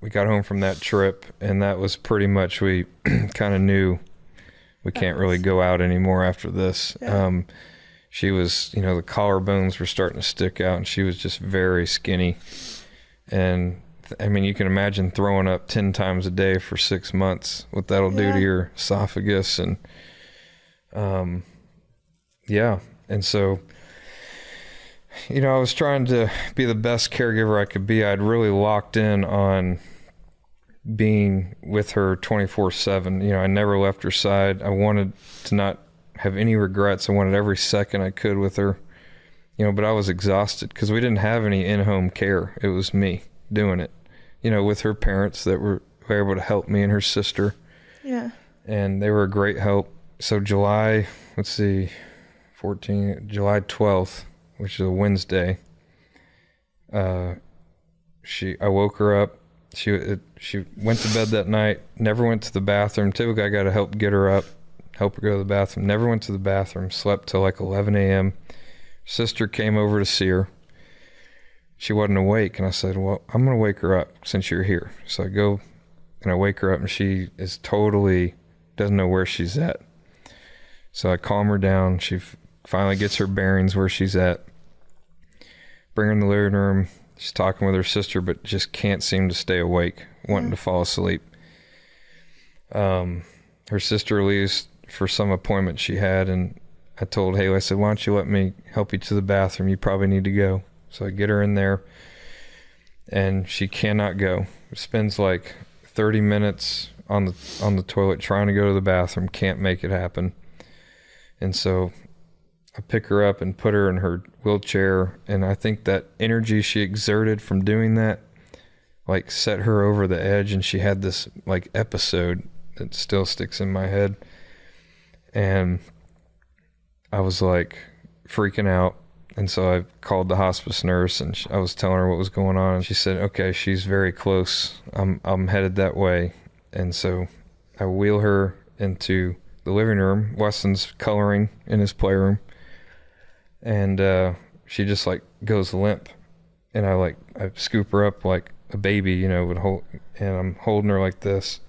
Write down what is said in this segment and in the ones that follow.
we got home from that trip, and that was pretty much, we kind of knew we can't really go out anymore after this. Yeah. She was, you know, the collarbones were starting to stick out, and she was just very skinny. And I mean, you can imagine throwing up 10 times a day for 6 months, what that'll do to your esophagus. And and so, you know, I was trying to be the best caregiver I could be. I'd really locked in on being with her 24/7. You know, I never left her side. I wanted to not have any regrets. I wanted every second I could with her, you know, but I was exhausted because we didn't have any in-home care. It was me doing it, you know, with her parents that were able to help me and her sister. Yeah. And they were a great help. So July 12th, which is a Wednesday, I woke her up. She went to bed that night, never went to the bathroom. Typically I got to help get her up, help her go to the bathroom. Never went to the bathroom, slept till like 11 a.m. Sister came over to see her. She wasn't awake, and I said, well, I'm going to wake her up since you're here. So I go and I wake her up, and she is totally doesn't know where she's at. So I calm her down. She finally gets her bearings where she's at. Bring her in the living room. She's talking with her sister, but just can't seem to stay awake, wanting to fall asleep. Her sister leaves for some appointment she had, and I told Haley, I said, why don't you let me help you to the bathroom? You probably need to go. So I get her in there, and she cannot go. Spends like 30 minutes on the toilet trying to go to the bathroom, can't make it happen. And so I pick her up and put her in her wheelchair, and I think that energy she exerted from doing that like set her over the edge, and she had this like episode that still sticks in my head. And I was like freaking out. And so I called the hospice nurse, and I was telling her what was going on. And she said, okay, she's very close. I'm headed that way. And so I wheel her into the living room. Weston's coloring in his playroom. And she just like goes limp. And I scoop her up like a baby, you know, and I'm holding her like this.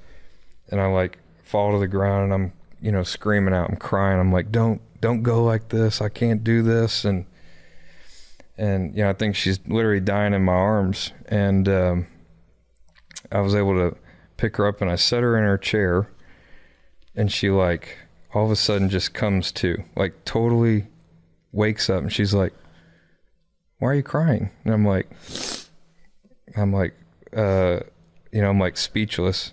And I like fall to the ground, and I'm, you know, screaming out. I'm crying. I'm like, don't go like this. I can't do this. And you know, I think she's literally dying in my arms. And I was able to pick her up, and I set her in her chair, and she like all of a sudden just comes to, like totally wakes up, and she's like, why are you crying? And I'm like, you know, I'm like speechless.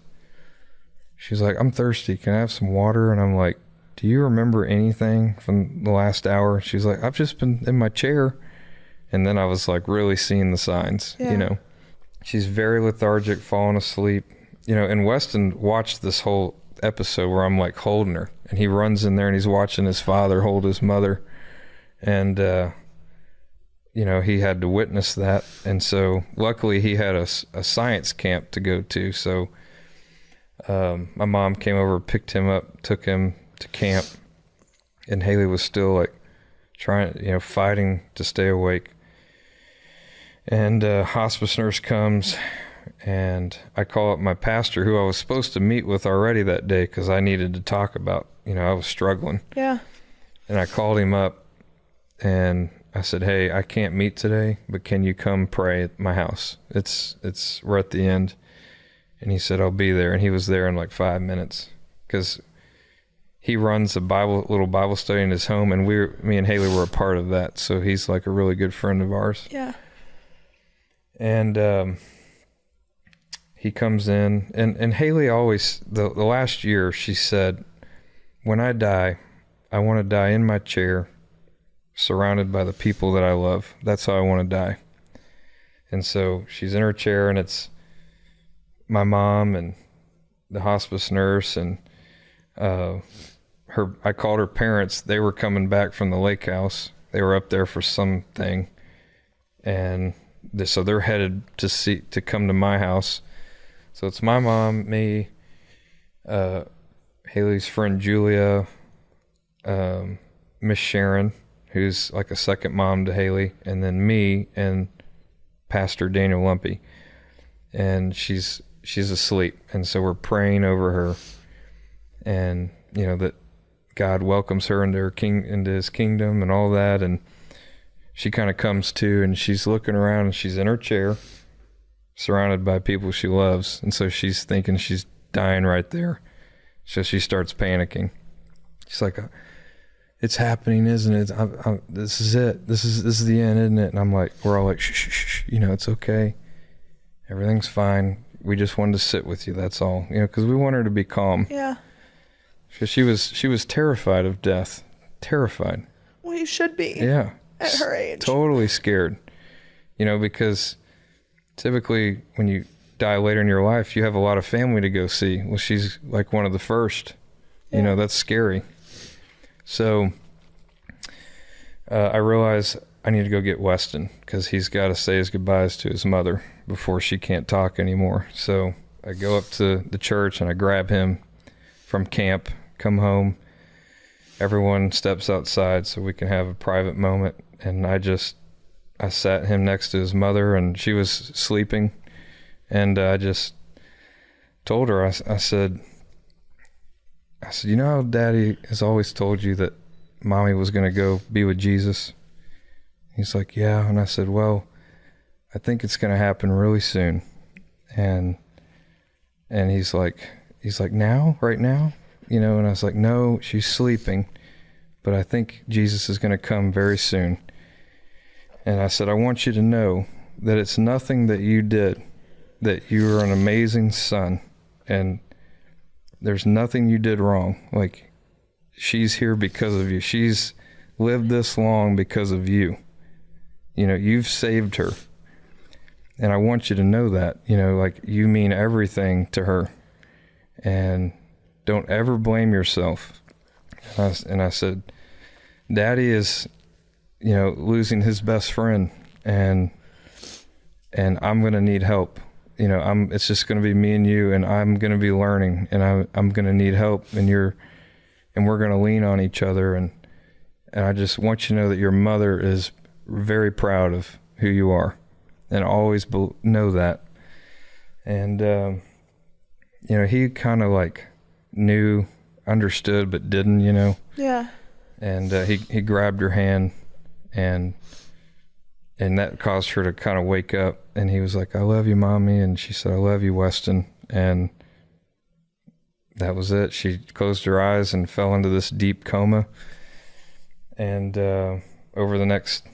She's like, I'm thirsty. Can I have some water? And I'm like, do you remember anything from the last hour? She's like, I've just been in my chair. And then I was like really seeing the signs, you know. She's very lethargic, falling asleep. You know, and Weston watched this whole episode where I'm like holding her. And he runs in there, and he's watching his father hold his mother. And, you know, he had to witness that. And so luckily he had a science camp to go to. So my mom came over, picked him up, took him to camp. And Haley was still like trying, you know, fighting to stay awake. And hospice nurse comes, and I call up my pastor, who I was supposed to meet with already that day because I needed to talk about, you know, I was struggling. Yeah. And I called him up, and I said, hey, I can't meet today, but can you come pray at my house? We're at the end. And he said, I'll be there. And he was there in like 5 minutes, because he runs a little Bible study in his home, and me and Haley were a part of that. So he's like a really good friend of ours. Yeah. And he comes in, and Haley always, the last year, she said, when I die, I want to die in my chair, surrounded by the people that I love. That's how I want to die. And so she's in her chair, and it's my mom and the hospice nurse, and I called her parents. They were coming back from the lake house. They were up there for something, and so they're headed to come to my house. So it's my mom, me, Haley's friend Julia, Miss Sharon, who's like a second mom to Haley, and then me and Pastor Daniel Lumpy. And she's she's asleep. And so we're praying over her, and, you know, that God welcomes her into into his kingdom and all that. And she kind of comes to, and she's looking around, and she's in her chair surrounded by people she loves. And so she's thinking she's dying right there. So she starts panicking. She's like, it's happening, isn't it? This is it. This is the end, isn't it? And I'm like, we're all like, shh, shh, shh, you know, it's okay. Everything's fine. We just wanted to sit with you. That's all, you know, because we want her to be calm. Yeah. Because she was terrified of death. Terrified. Well, you should be. Yeah. At her age. Totally scared. You know, because typically when you die later in your life, you have a lot of family to go see. Well, she's like one of the first. Yeah. You know, that's scary. So I realize I need to go get Weston, because he's got to say his goodbyes to his mother before she can't talk anymore. So I go up to the church and I grab him from camp, come home. Everyone steps outside so we can have a private moment. And I sat him next to his mother, and she was sleeping. And I just told her, I said, you know how Daddy has always told you that Mommy was going to go be with Jesus? He's like, yeah. And I said, well, I think it's going to happen really soon. And he's like, now, right now? You know, and I was like, no, she's sleeping, but I think Jesus is going to come very soon. And I said, I want you to know that it's nothing that you did, that you are an amazing son, and there's nothing you did wrong. Like, she's here because of you. She's lived this long because of you. You know, you've saved her. And I want you to know that, you know, like, you mean everything to her. And don't ever blame yourself. And I said, Daddy is, you know, losing his best friend, and I'm going to need help. You know, it's just going to be me and you, and I'm going to be learning, and I'm going to need help, and we're going to lean on each other. And I just want you to know that your mother is very proud of who you are, and always know that. And, you know, he kind of like knew, understood, but didn't, you know? Yeah. And he grabbed her hand, and that caused her to kind of wake up. And he was like, I love you, Mommy. And she said, I love you, Weston. And that was it. She closed her eyes and fell into this deep coma. And over the next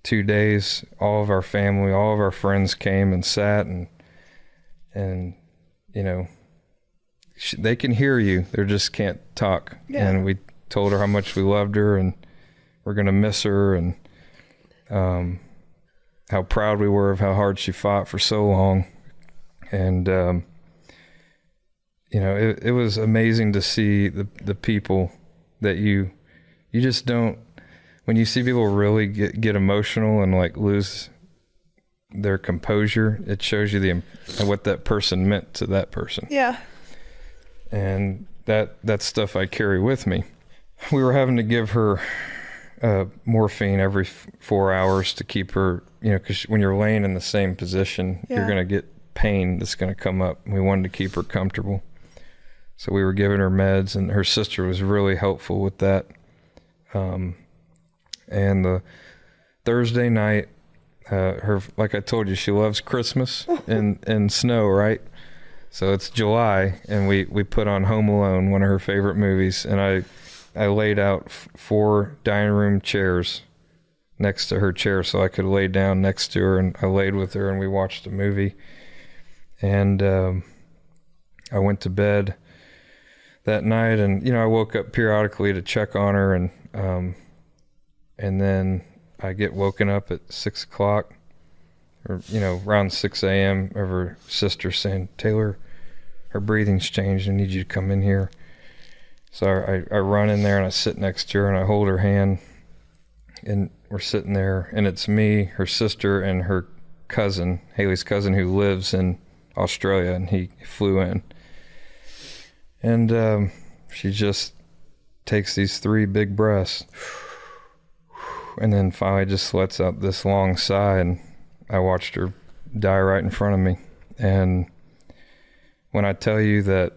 2 days, all of our family, all of our friends came and sat, and you know, they can hear you. They just can't talk. Yeah. And we told her how much we loved her, and we're going to miss her, and how proud we were of how hard she fought for so long. And, you know, it was amazing to see the people that you just don't, when you see people really get emotional and like lose their composure, it shows you what that person meant to that person. Yeah. And that's stuff I carry with me. We were having to give her morphine every 4 hours to keep her, you know, because when you're laying in the same position, you're going to get pain that's going to come up. We wanted to keep her comfortable. So we were giving her meds, and her sister was really helpful with that. And the Thursday night, like I told you, she loves Christmas and snow, right? So it's July, and we put on Home Alone, one of her favorite movies, and I laid out 4 dining room chairs next to her chair so I could lay down next to her, and I laid with her, and we watched a movie. And I went to bed that night, and, you know, I woke up periodically to check on her, and then I get woken up at 6 o'clock, or, you know, around 6 a.m. of her sister saying, Taylor, her breathing's changed. I need you to come in here. So I run in there, and I sit next to her, and I hold her hand, and we're sitting there, and it's me, her sister, and her cousin, Haley's cousin, who lives in Australia, and he flew in. And she just takes these 3 big breaths, and then finally just lets out this long sigh, and I watched her die right in front of me. And when I tell you that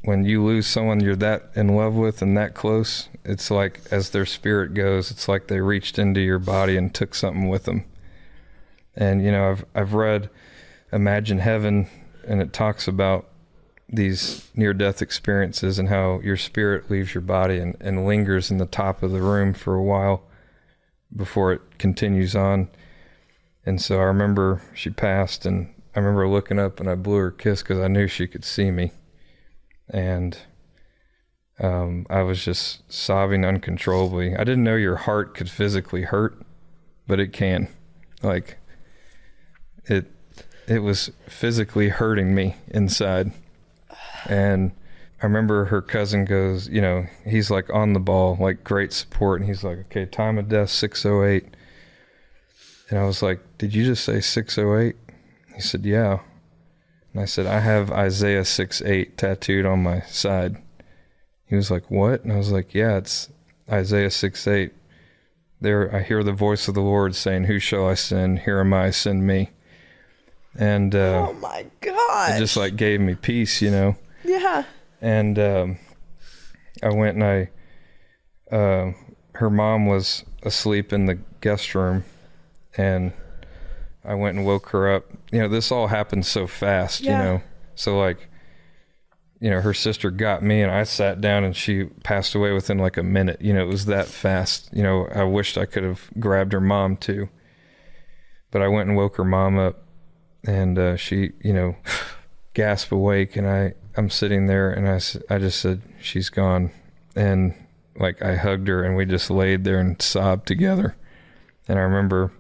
when you lose someone you're that in love with and that close, it's like as their spirit goes, it's like they reached into your body and took something with them. And, you know, I've read Imagine Heaven, and it talks about these near-death experiences and how your spirit leaves your body and lingers in the top of the room for a while before it continues on. And so I remember she passed, and I remember looking up and I blew her a kiss because I knew she could see me. And I was just sobbing uncontrollably. I didn't know your heart could physically hurt, but it can. Like, it was physically hurting me inside. And I remember her cousin goes, you know, he's like on the ball, like great support. And he's like, okay, time of death, 6:08. And I was like, did you just say 6:08? He said, yeah. And I said, I have Isaiah 6:8 tattooed on my side. He was like, what? And I was like, yeah, it's Isaiah 6:8. There, I hear the voice of the Lord saying, who shall I send? Here am I, send me. And oh my gosh. It just like gave me peace, you know? Yeah. And I went and her mom was asleep in the guest room, and I went and woke her up. You know, this all happened so fast, Yeah. you know? So like, you know, her sister got me and I sat down and she passed away within like a minute. You know, it was that fast. You know, I wished I could have grabbed her mom too. But I went and woke her mom up, and she, you know, gasped awake, and I'm sitting there and I just said, she's gone. And like I hugged her and we just laid there and sobbed together. And I remember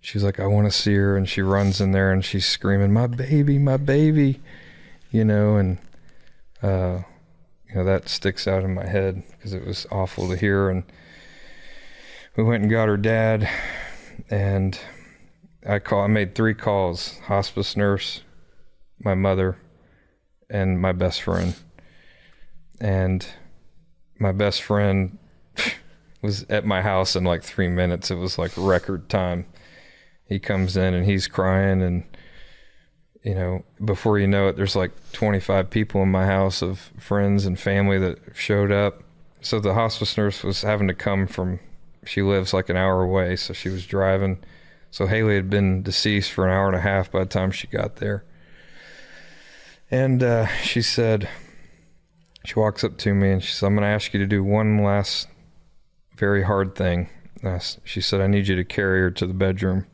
she was like, I want to see her. And she runs in there and she's screaming, my baby, you know, and, you know, that sticks out in my head because it was awful to hear. And we went and got her dad, and I made 3 calls: hospice nurse, my mother, and my best friend. And my best friend was at my house in like 3 minutes. It was like record time. He comes in and he's crying, and, you know, before you know it, there's like 25 people in my house of friends and family that showed up. So the hospice nurse was having to come she lives like an hour away, so she was driving. So Haley had been deceased for an hour and a half by the time she got there. And she said, she walks up to me and she said, I'm going to ask you to do one last very hard thing. She said, I need you to carry her to the bedroom.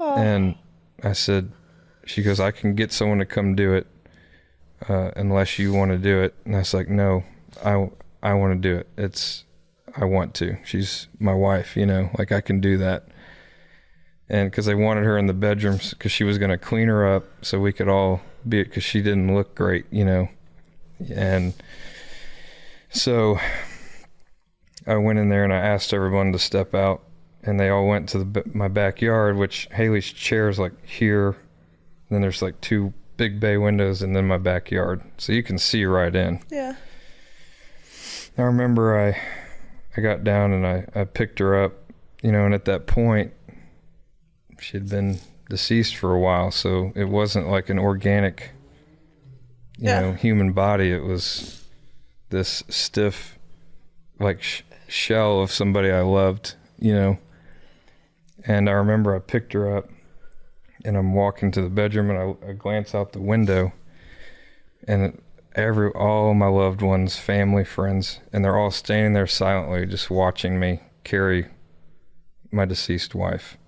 Oh. And I said, she goes, I can get someone to come do it unless you want to do it. And I was like, no, I want to do it. I want to. She's my wife, you know, like I can do that. And because they wanted her in the bedrooms because she was going to clean her up so we could all be it, because she didn't look great, you know. And so I went in there and I asked everyone to step out, and they all went to my backyard, which Haley's chair is like here. And then there's like 2 big bay windows, and then my backyard. So you can see right in. Yeah. I remember I got down and I picked her up, you know, and at that point, she had been deceased for a while, so it wasn't like an organic, you know, human body. It was this stiff, like shell of somebody I loved, you know. And I remember I picked her up, and I'm walking to the bedroom, and I glance out the window, and all my loved ones, family, friends, and they're all standing there silently, just watching me carry my deceased wife.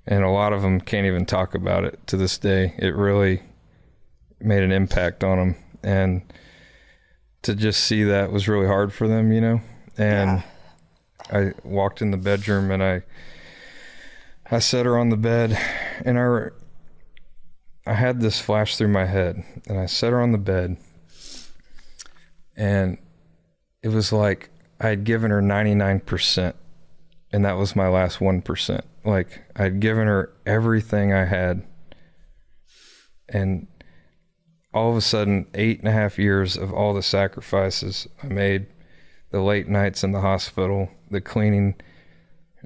And a lot of them can't even talk about it to this day. It really made an impact on them. And to just see that was really hard for them, you know? And I walked in the bedroom and I set her on the bed, and I had this flash through my head, and I set her on the bed, and it was like I had given her 99%, and that was my last 1%. Like I'd given her everything I had, and all of a sudden 8.5 years of all the sacrifices I made, the late nights in the hospital, the cleaning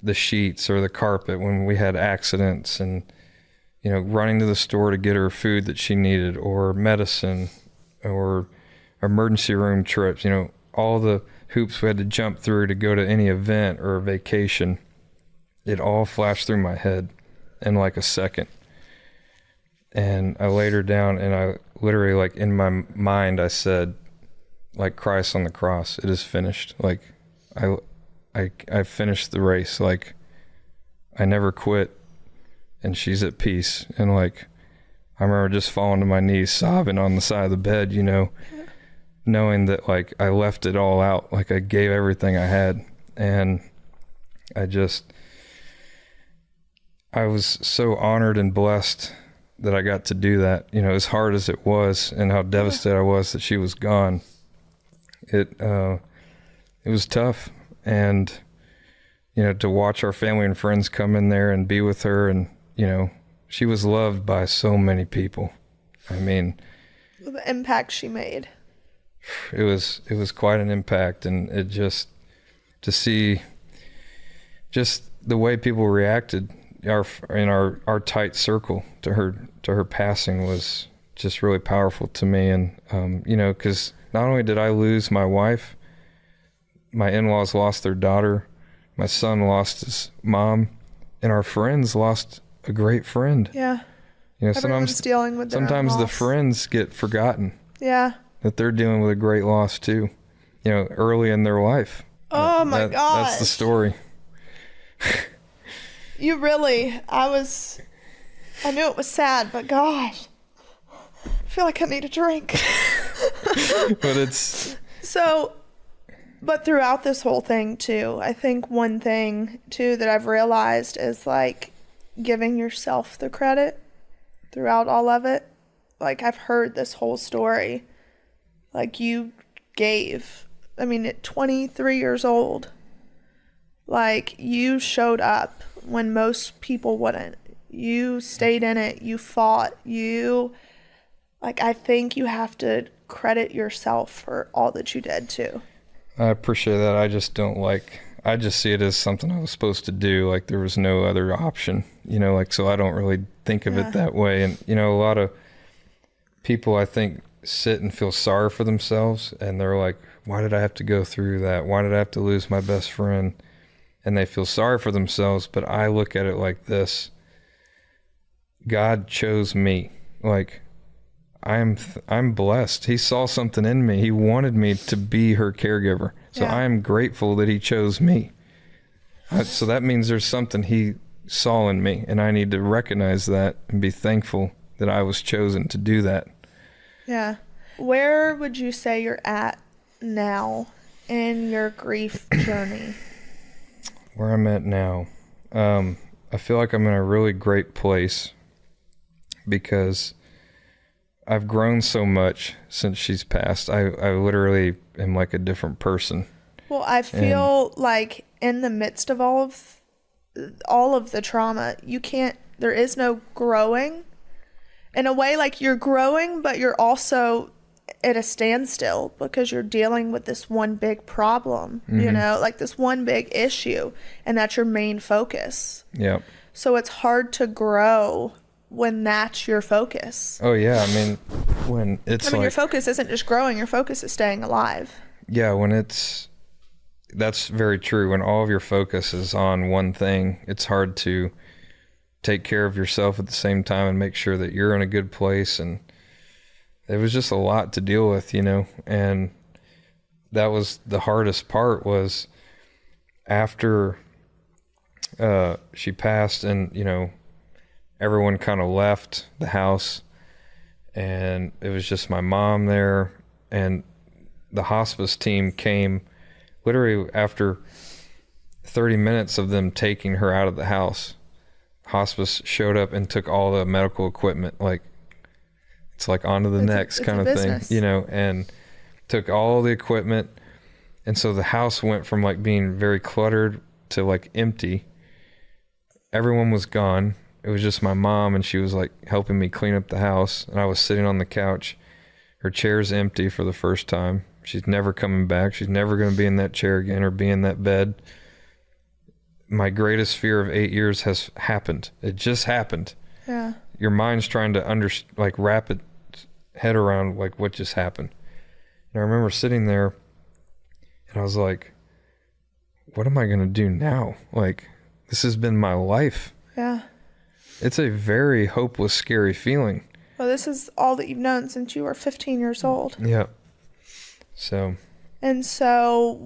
the sheets or the carpet when we had accidents, and running to the store to get her food that she needed, or medicine, or emergency room trips, all the hoops we had to jump through to go to any event or vacation. It all flashed through my head in like a second. And I laid her down, and I literally, like, in my mind, I said, like Christ on the cross, it is finished. Like, I finished the race. Like, I never quit, and she's at peace. And like, I remember just falling to my knees, sobbing on the side of the bed, knowing that, like, I left it all out. Like, I gave everything I had. And I was so honored and blessed that I got to do that, as hard as it was, and how devastated I was that she was gone. It was tough. And, to watch our family and friends come in there and be with her, and, she was loved by so many people. I mean, the impact she made. It was quite an impact, and it just, to see just the way people reacted in our tight circle to her passing was just really powerful to me. And because not only did I lose my wife, my in-laws lost their daughter, my son lost his mom, and our friends lost a great friend. Yeah. Everyone's dealing with their sometimes own the loss. friends get forgotten. Yeah. That they're dealing with a great loss too, early in their life. Oh my gosh. That's the story. You really, I knew it was sad, but gosh, I feel like I need a drink. But throughout this whole thing too, I think one thing too that I've realized is like giving yourself the credit throughout all of it. Like, I've heard this whole story. Like, you gave, at 23 years old, like, you showed up when most people wouldn't. You stayed in it. You fought. I think you have to credit yourself for all that you did too. I appreciate that. I just see it as something I was supposed to do. Like, there was no other option, so I don't really think of it that way. And, a lot of people, I think, sit and feel sorry for themselves, and they're like, why did I have to go through that? Why did I have to lose my best friend? And they feel sorry for themselves. But I look at it like this: God chose me. Like, I'm blessed. He saw something in me. He wanted me to be her caregiver. So I am grateful that he chose me. So that means there's something he saw in me, and I need to recognize that and be thankful that I was chosen to do that. Yeah. Where would you say you're at now in your grief journey? Where I'm at now, I feel like I'm in a really great place because I've grown so much since she's passed. I literally am like a different person. Well, I feel like in the midst of all of the trauma, there is no growing. In a way, like, you're growing, but you're also at a standstill because you're dealing with this one big problem, like this one big issue, and that's your main focus. Yeah. So it's hard to grow when that's your focus. Oh yeah, when it's your focus isn't just growing, your focus is staying alive. Yeah, that's very true. When all of your focus is on one thing, it's hard to take care of yourself at the same time and make sure that you're in a good place. And it was just a lot to deal with, and that was the hardest part, was after she passed, and everyone kind of left the house, and it was just my mom there, and the hospice team came literally after 30 minutes of them taking her out of the house. Hospice showed up and took all the medical equipment, like, it's like on to the next kind of thing, and took all the equipment. And so the house went from like being very cluttered to like empty. Everyone was gone. It was just my mom, and she was like helping me clean up the house, and I was sitting on the couch. Her chair's empty for the first time. She's never coming back. She's never going to be in that chair again or be in that bed. My greatest fear of 8 years has happened. It just happened. Yeah. your mind's trying to wrap its head around like what just happened. And I remember sitting there and I was like, what am I going to do now? Like, this has been my life. Yeah. It's a very hopeless, scary feeling. Well, this is all that you've known since you were 15 years old. Yeah. So. And so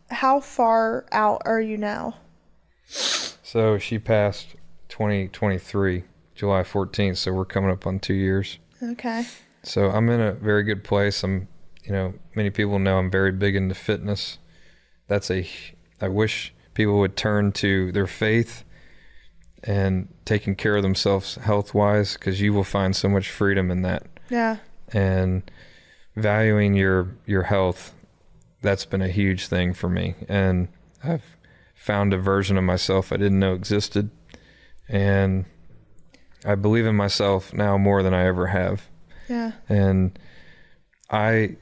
how far out are you now? So she passed 2023, July 14th. So we're coming up on 2 years. Okay. So I'm in a very good place. Many people know I'm very big into fitness. I wish people would turn to their faith and taking care of themselves health-wise, because you will find so much freedom in that. Yeah. And valuing your health, that's been a huge thing for me. And I've found a version of myself I didn't know existed. And I believe in myself now more than I ever have. Yeah. And I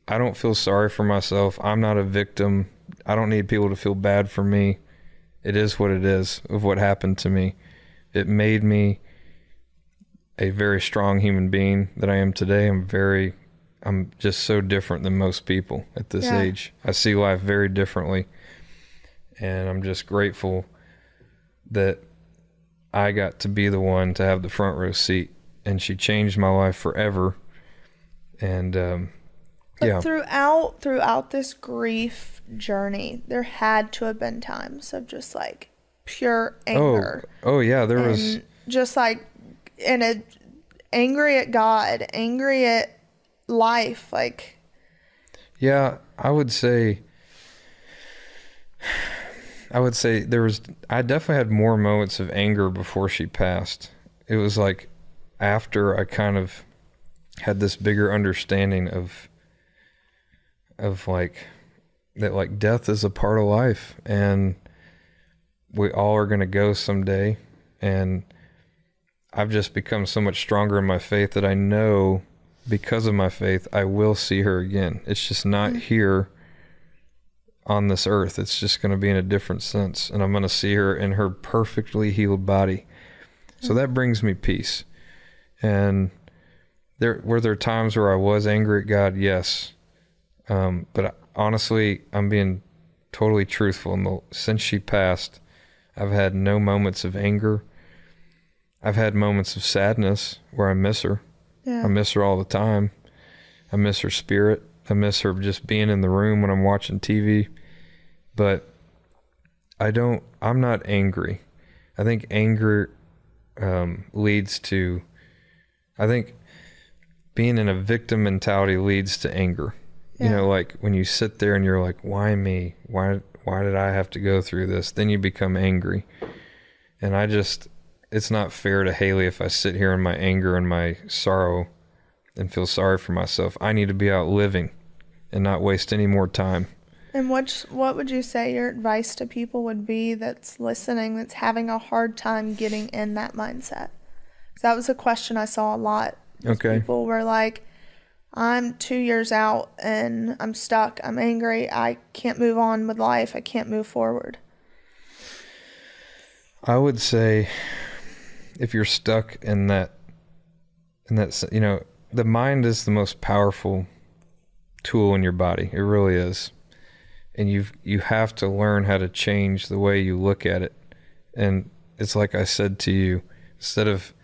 don't feel sorry for myself. I'm not a victim. I don't need people to feel bad for me. It is what it is of what happened to me. It made me a very strong human being that I am today. I'm just so different than most people at this age. I see life very differently. And I'm just grateful that I got to be the one to have the front row seat. And she changed my life forever. And But throughout this grief journey, there had to have been times of just like pure anger. Oh yeah, there was just like angry at God, angry at life, like. Yeah, I would say I definitely had more moments of anger before she passed. It was like after I kind of had this bigger understanding of like that, like death is a part of life and we all are going to go someday. And I've just become so much stronger in my faith that I know because of my faith, I will see her again. It's just not here on this earth. It's just going to be in a different sense. And I'm going to see her in her perfectly healed body. So that brings me peace. And were there times where I was angry at God? Yes. But honestly, I'm being totally truthful. Since she passed, I've had no moments of anger. I've had moments of sadness where I miss her. Yeah. I miss her all the time. I miss her spirit. I miss her just being in the room when I'm watching TV. But I'm not angry. I think anger leads to, I think being in a victim mentality leads to anger. Yeah. You know, like when you sit there and you're like, why me? Why did I have to go through this? Then you become angry. And it's not fair to Haley if I sit here in my anger and my sorrow and feel sorry for myself. I need to be out living and not waste any more time. And what would you say your advice to people would be that's listening, that's having a hard time getting in that mindset? 'Cause that was a question I saw a lot. Okay. People were like, I'm 2 years out and I'm stuck. I'm angry. I can't move on with life. I can't move forward. I would say if you're stuck in that, you know, the mind is the most powerful tool in your body. It really is. And you have to learn how to change the way you look at it. And it's like I said to you, instead of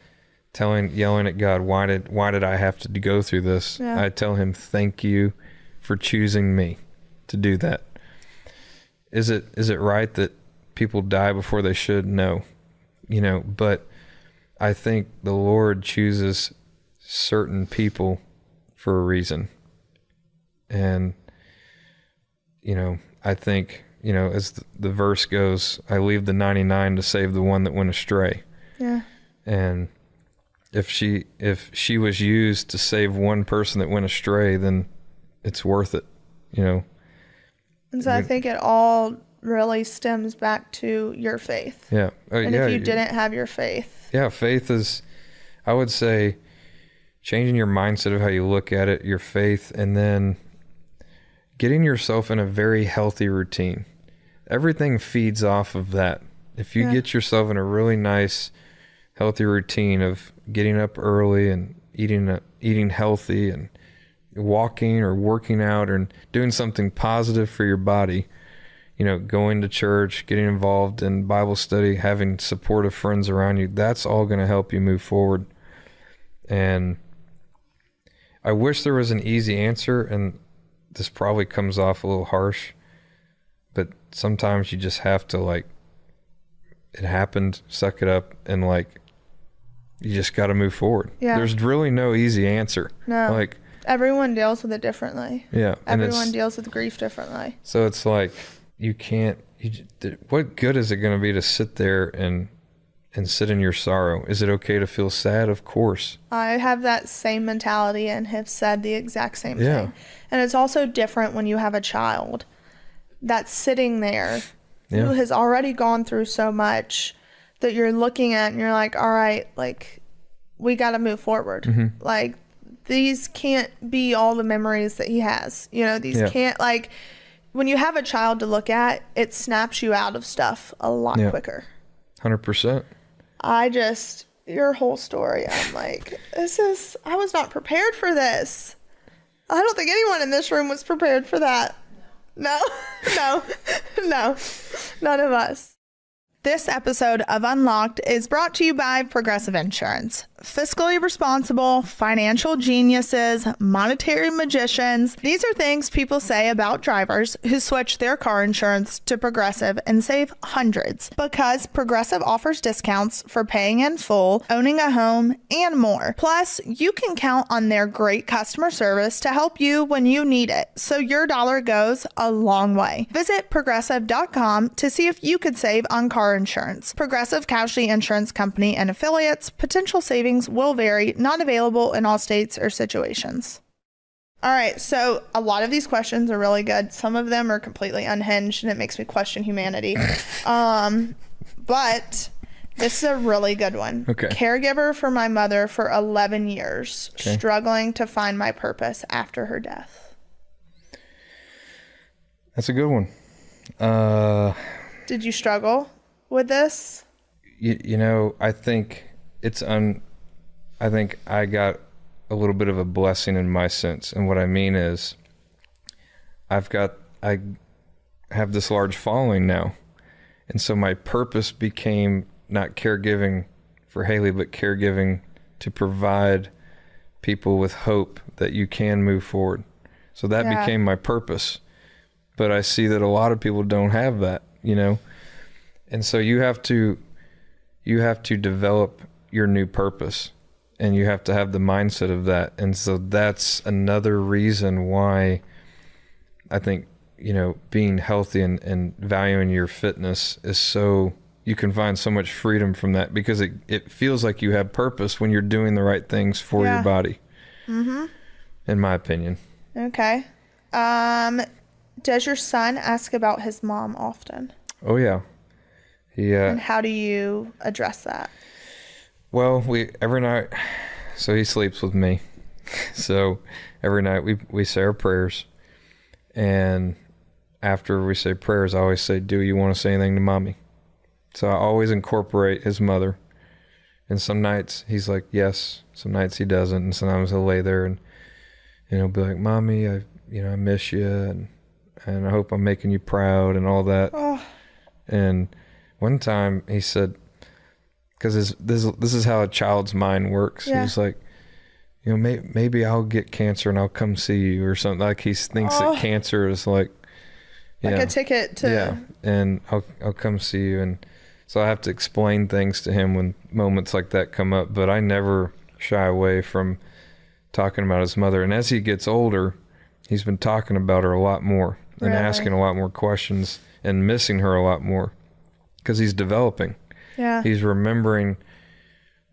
yelling at God, why did I have to go through this? Yeah. I tell him, thank you for choosing me to do that. Is it right that people die before they should? No. You know, but I think the Lord chooses certain people for a reason. And, you know, I think, you know, as the verse goes, I leave the 99 to save the one that went astray. Yeah. And if she was used to save one person that went astray, then it's worth it, you know. And so I think it all really stems back to your faith. Yeah. And if you didn't have your faith. Yeah, faith is, I would say, changing your mindset of how you look at it, your faith, and then getting yourself in a very healthy routine. Everything feeds off of that. If you get yourself in a really nice, healthy routine of getting up early and eating healthy and walking or working out or doing something positive for your body, going to church, getting involved in Bible study, having supportive friends around you, that's all going to help you move forward. And I wish there was an easy answer, and this probably comes off a little harsh, but sometimes you just have to, like, it happened, suck it up, and, like, you just got to move forward. Yeah. There's really no easy answer. No. Like, everyone deals with it differently. Yeah. Everyone deals with grief differently. So it's like, what good is it going to be to sit there and sit in your sorrow? Is it okay to feel sad? Of course. I have that same mentality and have said the exact same thing. And it's also different when you have a child that's sitting there who has already gone through so much that you're looking at and you're like, all right, like, we got to move forward. Mm-hmm. Like, these can't be all the memories that he has. These can't, like, when you have a child to look at, it snaps you out of stuff a lot quicker. 100%. Your whole story, I'm like, I was not prepared for this. I don't think anyone in this room was prepared for that. No, none of us. This episode of Unlocked is brought to you by Progressive Insurance. Fiscally responsible, financial geniuses, monetary magicians. These are things people say about drivers who switch their car insurance to Progressive and save hundreds, because Progressive offers discounts for paying in full, owning a home, and more. Plus, you can count on their great customer service to help you when you need it, so your dollar goes a long way. Visit progressive.com to see if you could save on car insurance. Progressive Casualty Insurance Company and affiliates. Potential savings will vary. Not available in all states or situations. All right, so a lot of these questions are really good. Some of them are completely unhinged, and it makes me question humanity. But this is a really good one. Okay. Caregiver for my mother for 11 years, struggling to find my purpose after her death. That's a good one. Did you struggle with this? I think I think I got a little bit of a blessing in my sense. And what I mean is I have this large following now. And so my purpose became not caregiving for Haley, but caregiving to provide people with hope that you can move forward. So that became my purpose. But I see that a lot of people don't have that, And so you have to develop your new purpose, and you have to have the mindset of that. And so that's another reason why I think, being healthy and valuing your fitness is so, you can find so much freedom from that, because it feels like you have purpose when you're doing the right things for your body. Mm-hmm. In my opinion. Okay. Does your son ask about his mom often? Oh, yeah. And how do you address that? Well, every night, so he sleeps with me. So every night we say our prayers. And after we say prayers, I always say, do you want to say anything to mommy? So I always incorporate his mother. And some nights he's like, yes. Some nights he doesn't. And sometimes he'll lay there and he'll be like, mommy, I miss you. And I hope I'm making you proud and all that. Oh. And one time he said, because this is how a child's mind works. Yeah. He was like, maybe I'll get cancer and I'll come see you or something. Like he thinks that cancer is like a ticket to and I'll come see you. And so I have to explain things to him when moments like that come up. But I never shy away from talking about his mother. And as he gets older, he's been talking about her a lot more and asking a lot more questions and missing her a lot more, because he's developing. Yeah. He's remembering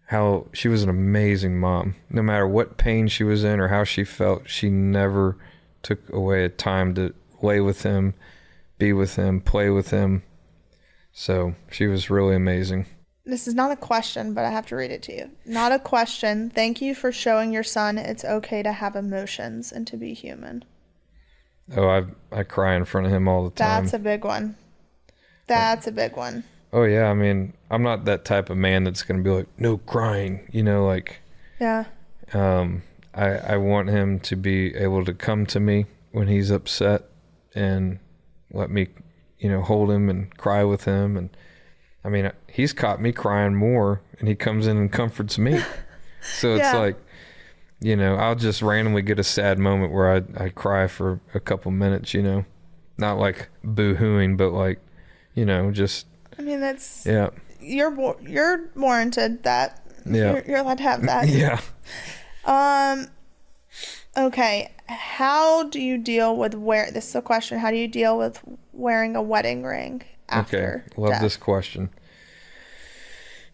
how she was an amazing mom. No matter what pain she was in or how she felt, she never took away a time to lay with him, be with him, play with him. So she was really amazing. This is not a question, but I have to read it to you. Not a question. Thank you for showing your son it's okay to have emotions and to be human. Oh, I cry in front of him all the time. That's a big one. That's a big one. Oh yeah, I mean, I'm not that type of man that's gonna be like, no crying, like. Yeah. I want him to be able to come to me when he's upset and let me, hold him and cry with him. And I mean, he's caught me crying more, and he comes in and comforts me. So it's like, I'll just randomly get a sad moment where I cry for a couple minutes, not like boo-hooing, but like, just. I mean, that's, yeah, you're warranted that. Yeah. You're allowed to have that. Yeah. Okay. How do you deal with this is a question. How do you deal with wearing a wedding ring after Love death? this question.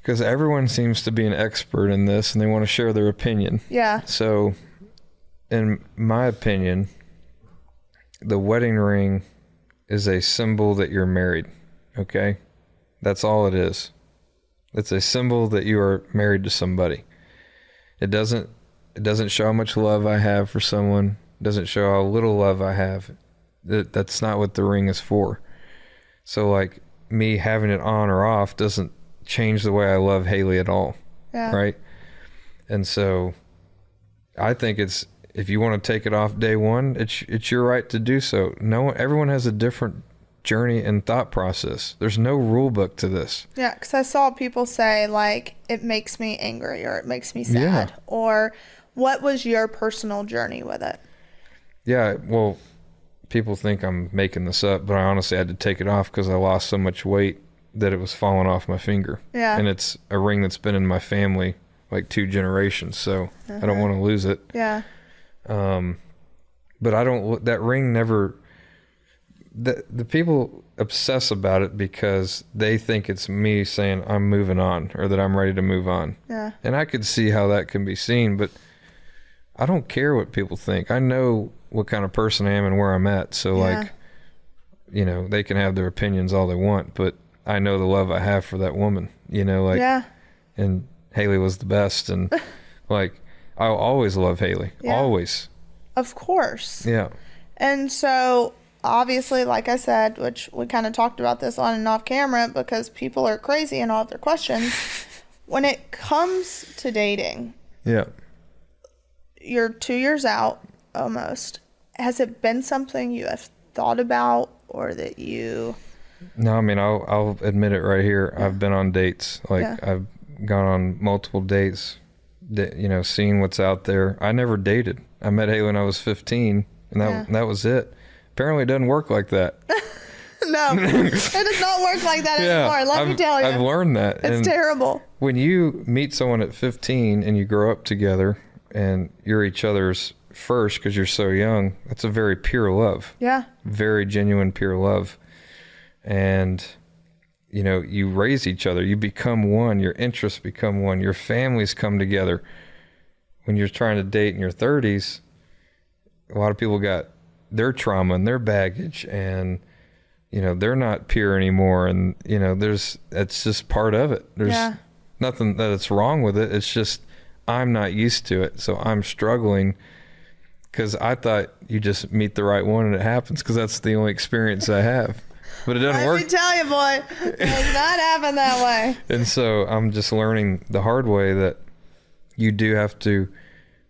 Because everyone seems to be an expert in this and they want to share their opinion. Yeah. So, in my opinion, the wedding ring is a symbol that you're married. Okay? That's all it is. It's a symbol that you are married to somebody. It doesn't show how much love I have for someone. It doesn't show how little love I have. That's not what the ring is for. So like me having it on or off doesn't change the way I love Haley at all. Yeah. Right? And so I think if you want to take it off day one, it's your right to do so. Everyone has a different journey and thought process. There's no rule book to this. Yeah, because I saw people say like it makes me angry or it makes me sad. Yeah. Or what was your personal journey with it? Yeah, well, people think I'm making this up, but I honestly had to take it off because I lost so much weight that it was falling off my finger. Yeah. And it's a ring that's been in my family like 2 generations, so I don't want to lose it. Yeah. But that ring never. The people obsess about it because they think it's me saying I'm moving on or that I'm ready to move on. Yeah. And I could see how that can be seen, but I don't care what people think. I know what kind of person I am and where I'm at. So like, they can have their opinions all they want, but I know the love I have for that woman, Yeah. And Haley was the best. And like, I'll always love Haley. Yeah. Always. Of course. Yeah. And so obviously, like I said, which we kind of talked about this on and off camera because people are crazy and all of their questions. When it comes to dating, yeah, you're 2 years out almost. Has it been something you have thought about or that you... No, I mean, I'll admit it right here. I've been on dates. Like I've gone on multiple dates, seeing what's out there. I never dated. I met Haley when I was 15 and that was it. Apparently it doesn't work like that. No, it does not work like that anymore. Let me tell you. I've learned that. It's terrible. When you meet someone at 15 and you grow up together and you're each other's first because you're so young, that's a very pure love. Yeah. Very genuine, pure love. And, you raise each other. You become one. Your interests become one. Your families come together. When you're trying to date in your 30s, a lot of people got their trauma and their baggage and they're not pure anymore, and it's just part of it. There's nothing that's wrong with it. It's just I'm not used to it, so I'm struggling because I thought you just meet the right one and it happens because that's the only experience I have, but it doesn't work. Let me tell you, boy, it does not happen that way. And so I'm just learning the hard way that you do have to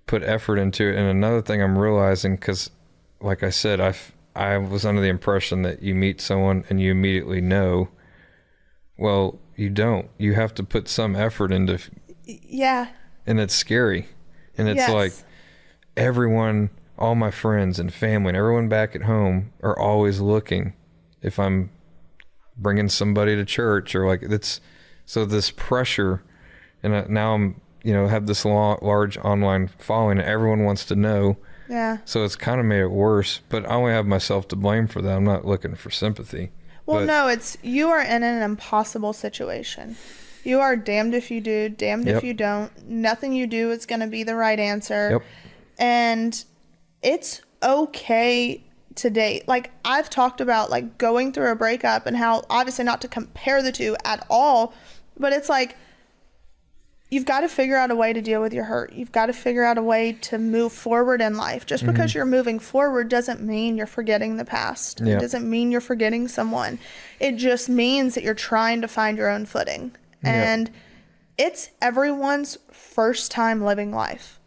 put effort into it. And another thing I'm realizing, because like I said, I was under the impression that you meet someone and you immediately know. Well, you don't. You have to put some effort into. Yeah. And it's scary. And it's like everyone, all my friends and family and everyone back at home are always looking if I'm bringing somebody to church or like it's. So this pressure, and now I'm, have this large online following and everyone wants to know. Yeah. So it's kind of made it worse, but I only have myself to blame for that. I'm not looking for sympathy. Well, no, you are in an impossible situation. You are damned if you do, damned if you don't. Nothing you do is going to be the right answer. Yep. And it's okay to date. Like I've talked about like going through a breakup and how obviously not to compare the two at all, but it's like you've got to figure out a way to deal with your hurt. You've got to figure out a way to move forward in life. Just because you're moving forward doesn't mean you're forgetting the past. Yeah. It doesn't mean you're forgetting someone. It just means that you're trying to find your own footing. And it's everyone's first time living life.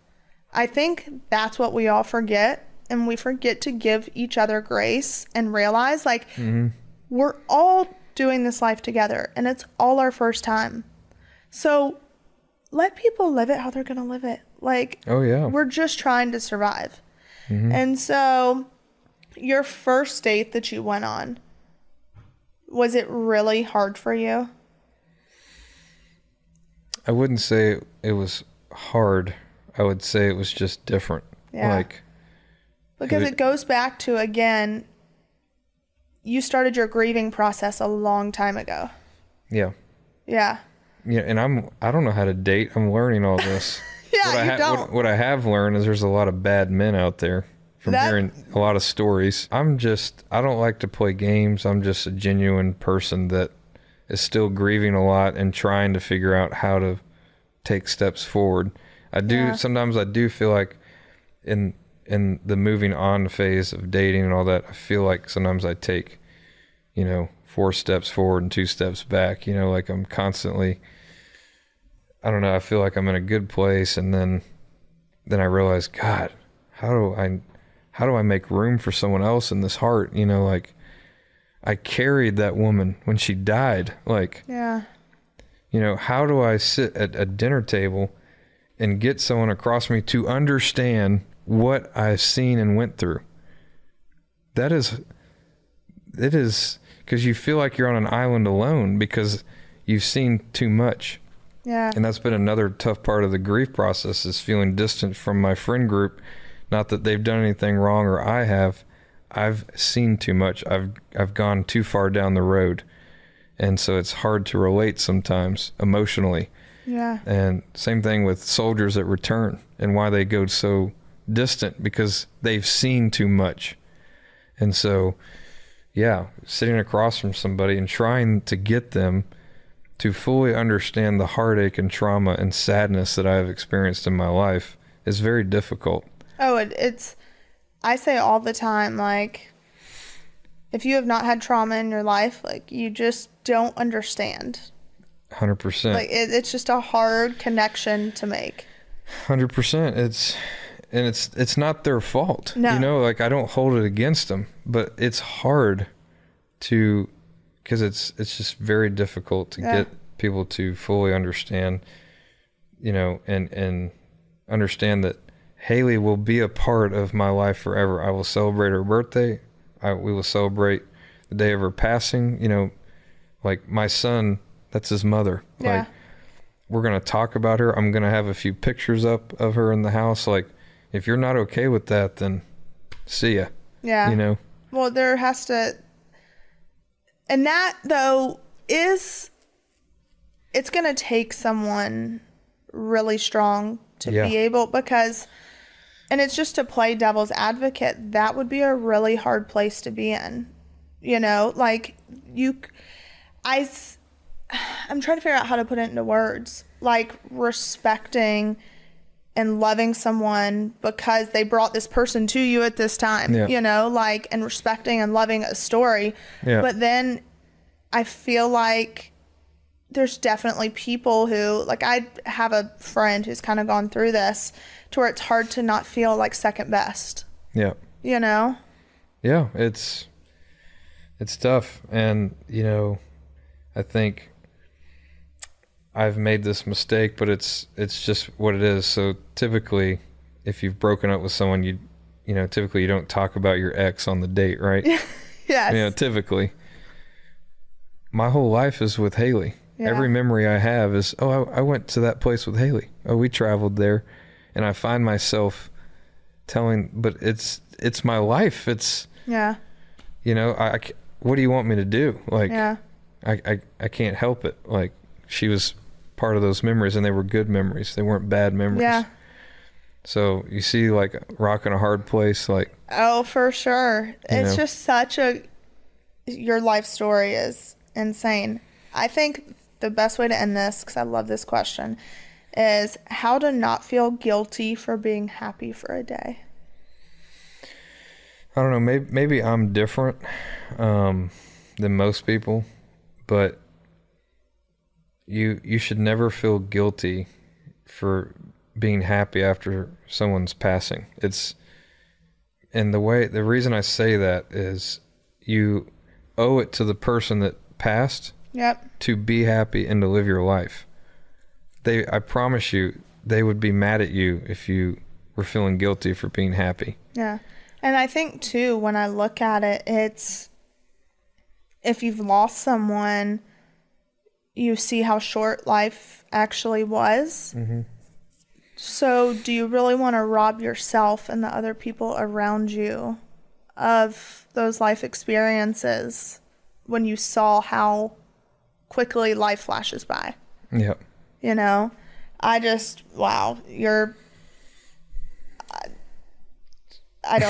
I think that's what we all forget. And we forget to give each other grace and realize, like, we're all doing this life together. And it's all our first time. So let people live it how they're going to live it. Like, we're just trying to survive. And so your first date that you went on, was it really hard for you? I wouldn't say it was hard. I would say it was just different. Yeah. Like, because it goes back to, again, you started your grieving process a long time ago. Yeah. Yeah. Yeah, and I don't know how to date. I'm learning all this. What I have learned is there's a lot of bad men out there from hearing a lot of stories. I don't like to play games. I'm just a genuine person that is still grieving a lot and trying to figure out how to take steps forward. Sometimes I do feel like in the moving on phase of dating and all that, I feel like sometimes I take, 4 steps forward and 2 steps back, like I'm constantly, I don't know, I feel like I'm in a good place, and then I realize, God, how do I make room for someone else in this heart? Like, I carried that woman when she died. Like, how do I sit at a dinner table and get someone across me to understand what I've seen and went through? It is because you feel like you're on an island alone because you've seen too much. Yeah. And that's been another tough part of the grief process, is feeling distant from my friend group. Not that they've done anything wrong or I have. I've seen too much. I've gone too far down the road. And so it's hard to relate sometimes emotionally. Yeah. And same thing with soldiers that return and why they go so distant, because they've seen too much. And so, sitting across from somebody and trying to get them to fully understand the heartache and trauma and sadness that I've experienced in my life is very difficult. Oh, I say all the time, like, if you have not had trauma in your life, like, you just don't understand. 100%. Like, it's just a hard connection to make. 100%. It's not their fault. No. Like, I don't hold it against them, but it's hard because it's just very difficult to get people to fully understand, and understand that Haley will be a part of my life forever. I will celebrate her birthday. We will celebrate the day of her passing. Like, my son, that's his mother. Yeah. Like, we're going to talk about her. I'm going to have a few pictures up of her in the house. Like, if you're not okay with that, then see ya. Yeah. Well, there has to, and that though it's going to take someone really strong to be able, because, and it's just to play devil's advocate, that would be a really hard place to be in. Like, I'm trying to figure out how to put it into words, like respecting and loving someone because they brought this person to you at this time, and respecting and loving a story. Yeah. But then I feel like there's definitely people who, like, I have a friend who's kind of gone through this to where it's hard to not feel like second best. Yeah. Yeah, it's tough. And, I think I've made this mistake, but it's just what it is. So typically, if you've broken up with someone, typically you don't talk about your ex on the date, right? Yes. Typically. My whole life is with Haley. Yeah. Every memory I have is, I went to that place with Haley. Oh, we traveled there. And I find myself telling, but it's my life. It's, what do you want me to do? Like, I can't help it. Like, she was part of those memories, and they were good memories. They weren't bad memories. Yeah. So you see, like, rock in a hard place, like. Oh, for sure. It's just your life story is insane. I think the best way to end this, because I love this question, is how to not feel guilty for being happy for a day. I don't know. Maybe I'm different than most people, but you should never feel guilty for being happy after someone's passing. And the reason I say that is you owe it to the person that passed to be happy and to live your life. I promise you, they would be mad at you if you were feeling guilty for being happy. Yeah. And I think too, when I look at it, it's if you've lost someone, you see how short life actually was. Mm-hmm. So do you really want to rob yourself and the other people around you of those life experiences when you saw how quickly life flashes by? Yep. You know, I don't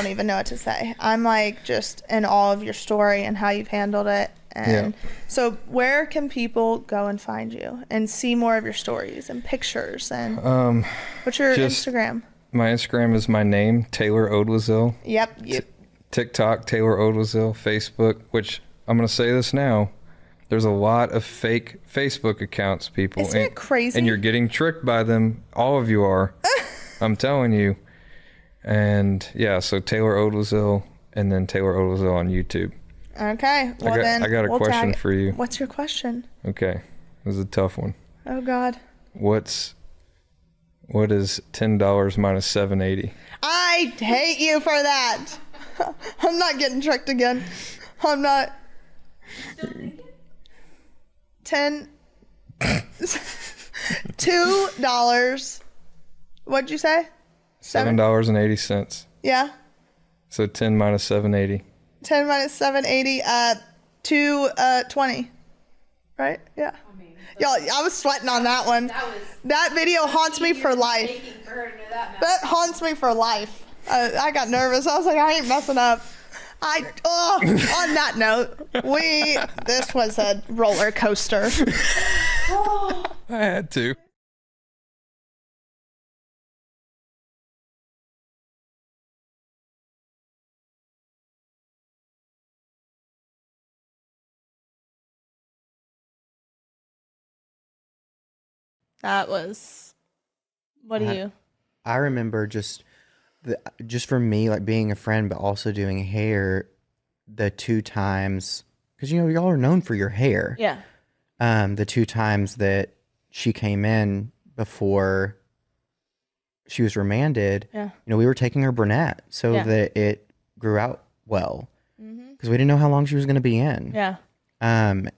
even know what to say. I'm like just in awe of your story and how you've handled it. And so where can people go and find you and see more of your stories and pictures? And what's your Instagram? My Instagram is my name, Taylor Odwazil. Yep. TikTok, Taylor Odwazil. Facebook, which I'm going to say this now. There's a lot of fake Facebook accounts, people. Isn't it crazy? And you're getting tricked by them. All of you are. I'm telling you. And yeah, so Taylor Odwazil and then Taylor Odwazil on YouTube. Okay. Well, I got a question for you. What's your question? Okay. This is a tough one. Oh, God. What is $10 minus $7.80? I hate you for that. I'm not getting tricked again. I'm not. Still thinking? $2. What'd you say? $7.80. Yeah. So 10 minus 780. 10 minus 780, 220. Right? Yeah. Y'all, I was sweating on that one. That video haunts me for life. That haunts me for life. I got nervous. I was like, I ain't messing up. On that note, this was a roller coaster. I had to. That was, what do you? I remember just for me, like being a friend, but also doing hair the 2 times, because, you know, y'all are known for your hair. Yeah. The 2 times that she came in before she was remanded, yeah, you know, we were taking her brunette so that it grew out well, because we didn't know how long she was going to be in. Yeah. And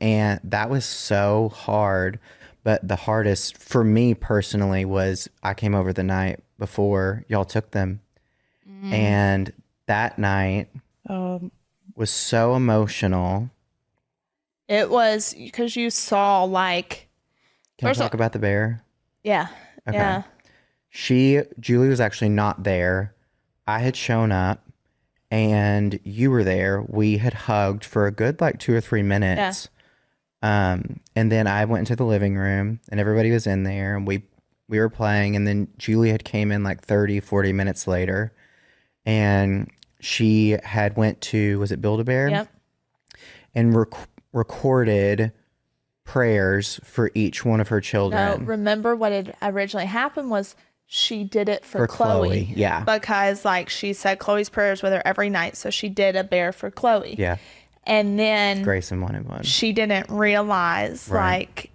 that was so hard. But the hardest for me personally was I came over the night before y'all took them. And that night was so emotional. It was because you saw like... Can I talk about the bear? Yeah. Okay. Yeah. Julie was actually not there. I had shown up and you were there. We had hugged for a good like 2 or 3 minutes. Yeah. And then I went into the living room and everybody was in there and we were playing, and then Julie had came in like 30-40 minutes later, and she had went to, was it Build-A-Bear? Yep. And recorded prayers for each one of her children. No, remember what had originally happened was she did it for Chloe. Yeah. Because like she said Chloe's prayers with her every night, so she did a bear for Chloe. Yeah. And then Grayson wanted one. She didn't realize, like,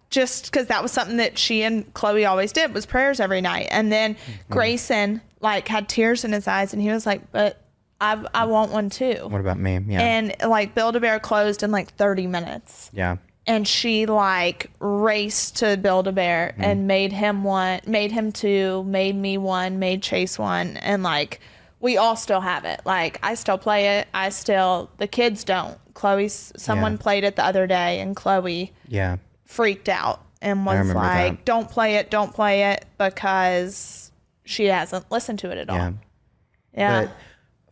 just because that was something that she and Chloe always did, was prayers every night. And then Grayson, like, had tears in his eyes, and he was like, but I want one too. What about me? Yeah. And, like, Build-A-Bear closed in, like, 30 minutes. Yeah. And she, like, raced to Build-A-Bear and made him one, made him 2, made me 1, made Chase 1, and, like... We all still have it. Like, I still play it. The kids don't. Someone played it the other day, and Chloe freaked out and was like, that. don't play it, because she hasn't listened to it at all. Yeah. But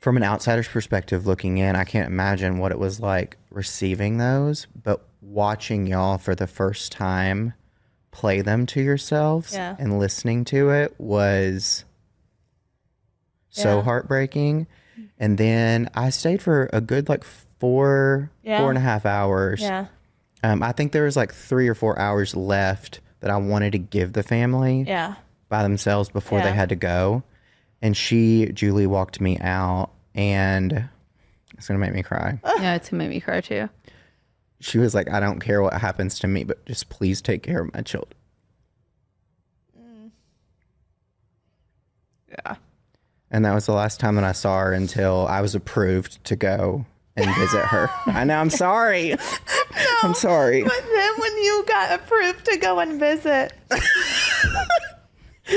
from an outsider's perspective looking in, I can't imagine what it was like receiving those, but watching y'all for the first time play them to yourselves and listening to it was so heartbreaking. And then I stayed for a good like 4.5 hours. Yeah. I think there was like 3 or 4 hours left that I wanted to give the family by themselves before they had to go. And Julie walked me out, and it's going to make me cry. Yeah, it's going to make me cry too. She was like, I don't care what happens to me, but just please take care of my children. Yeah. And that was the last time that I saw her until I was approved to go and visit her. I know, I'm sorry. I'm sorry. But then when you got approved to go and visit, have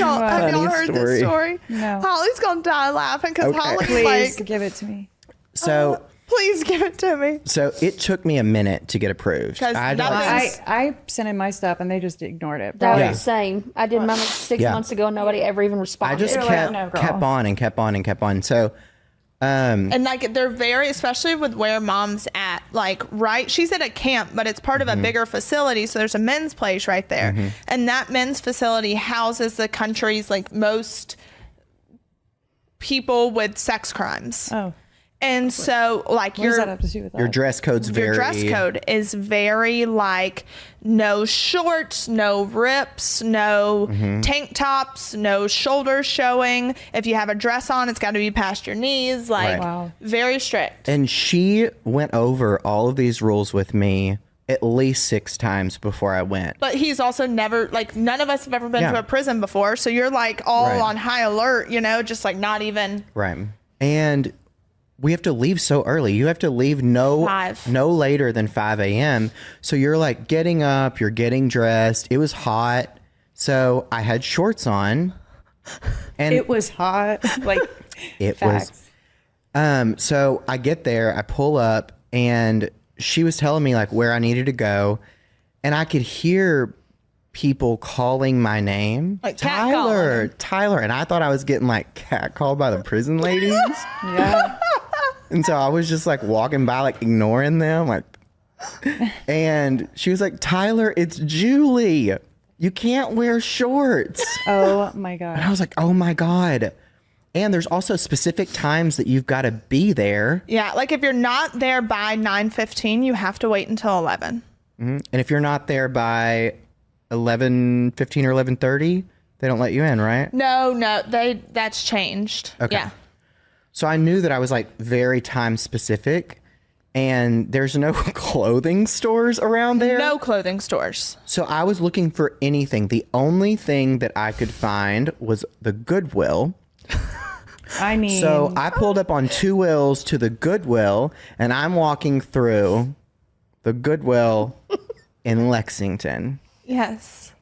y'all heard this story? No. Holly's gonna die laughing because Holly's Please like, give it to me. So, please give it to me. so it took me a minute to get approved. 'Cause I that don't- was- I sent in my stuff and they just ignored it. That was Yeah. the same. I did mine like 6 Yeah. months ago. Nobody ever even I responded. just They're like, kept, "No, girl." kept on and kept on and kept on. So, And like they're very, especially with where mom's at, like she's at a camp, but it's part of a bigger facility. So there's a men's place right there. And that men's facility houses the country's like most people with sex crimes. Oh, And so like what does that have to do with that? your dress code's very... your dress code is very like no shorts, no rips, no tank tops, no shoulders showing. If you have a dress on, it's got to be past your knees. Like Right. Wow. very strict. And she went over all of these rules with me at least 6 times before I went. But he's also never like none of us have ever been Yeah. to a prison before, so you're like all Right. on high alert, just like not even. Right. And we have to leave so early. You have to leave no 5. later than 5 a.m. So you're like getting up, you're getting dressed. It was hot. So I had shorts on. And It was hot. Like, it facts. was so I get there, I pull up, and she was telling me like where I needed to go, and I could hear people calling my name. Like Tyler. And I thought I was getting like catcalled by the prison ladies. Yeah. And so I was just like walking by, like ignoring them, like, and she was like, Tyler, it's Julie. You can't wear shorts. Oh my And I God. was like, oh my God. And there's also specific times that you've got to be there. Yeah, like if you're not there by 9:15, you have to wait until 11. And if you're not there by 11:15 or 11:30, they don't let you in, right? No, that's changed. Okay. Yeah. So I knew that I was like very time specific, and there's no clothing stores around there. No clothing stores. So I was looking for anything. The only thing that I could find was the Goodwill. I mean, So I pulled up on 2 wheels to the Goodwill, and I'm walking through the Goodwill in Lexington. Yes.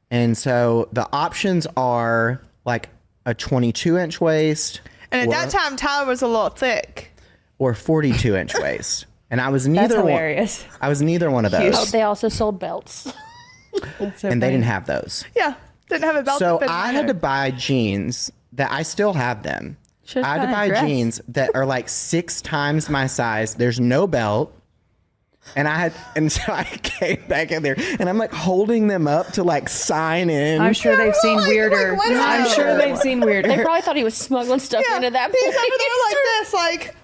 And so the options are like a 22-inch waist And at that time, Tyler was a little thick. or 42-inch waist. And I was that's neither one. hilarious. I was neither one of Oh, those. they also sold belts. That's so And they funny. didn't have those. Yeah. Didn't have a belt. So that fit I my had to hair. buy jeans that I still have them. Should've I had to gotten a buy dress. jeans that are like 6 times my size. There's no belt. And so I came back in there and I'm like holding them up to like sign in. I'm sure they've seen like, weirder. what I'm happened? sure they've seen weirder. They probably thought he was smuggling stuff into that He's place. over there like this, like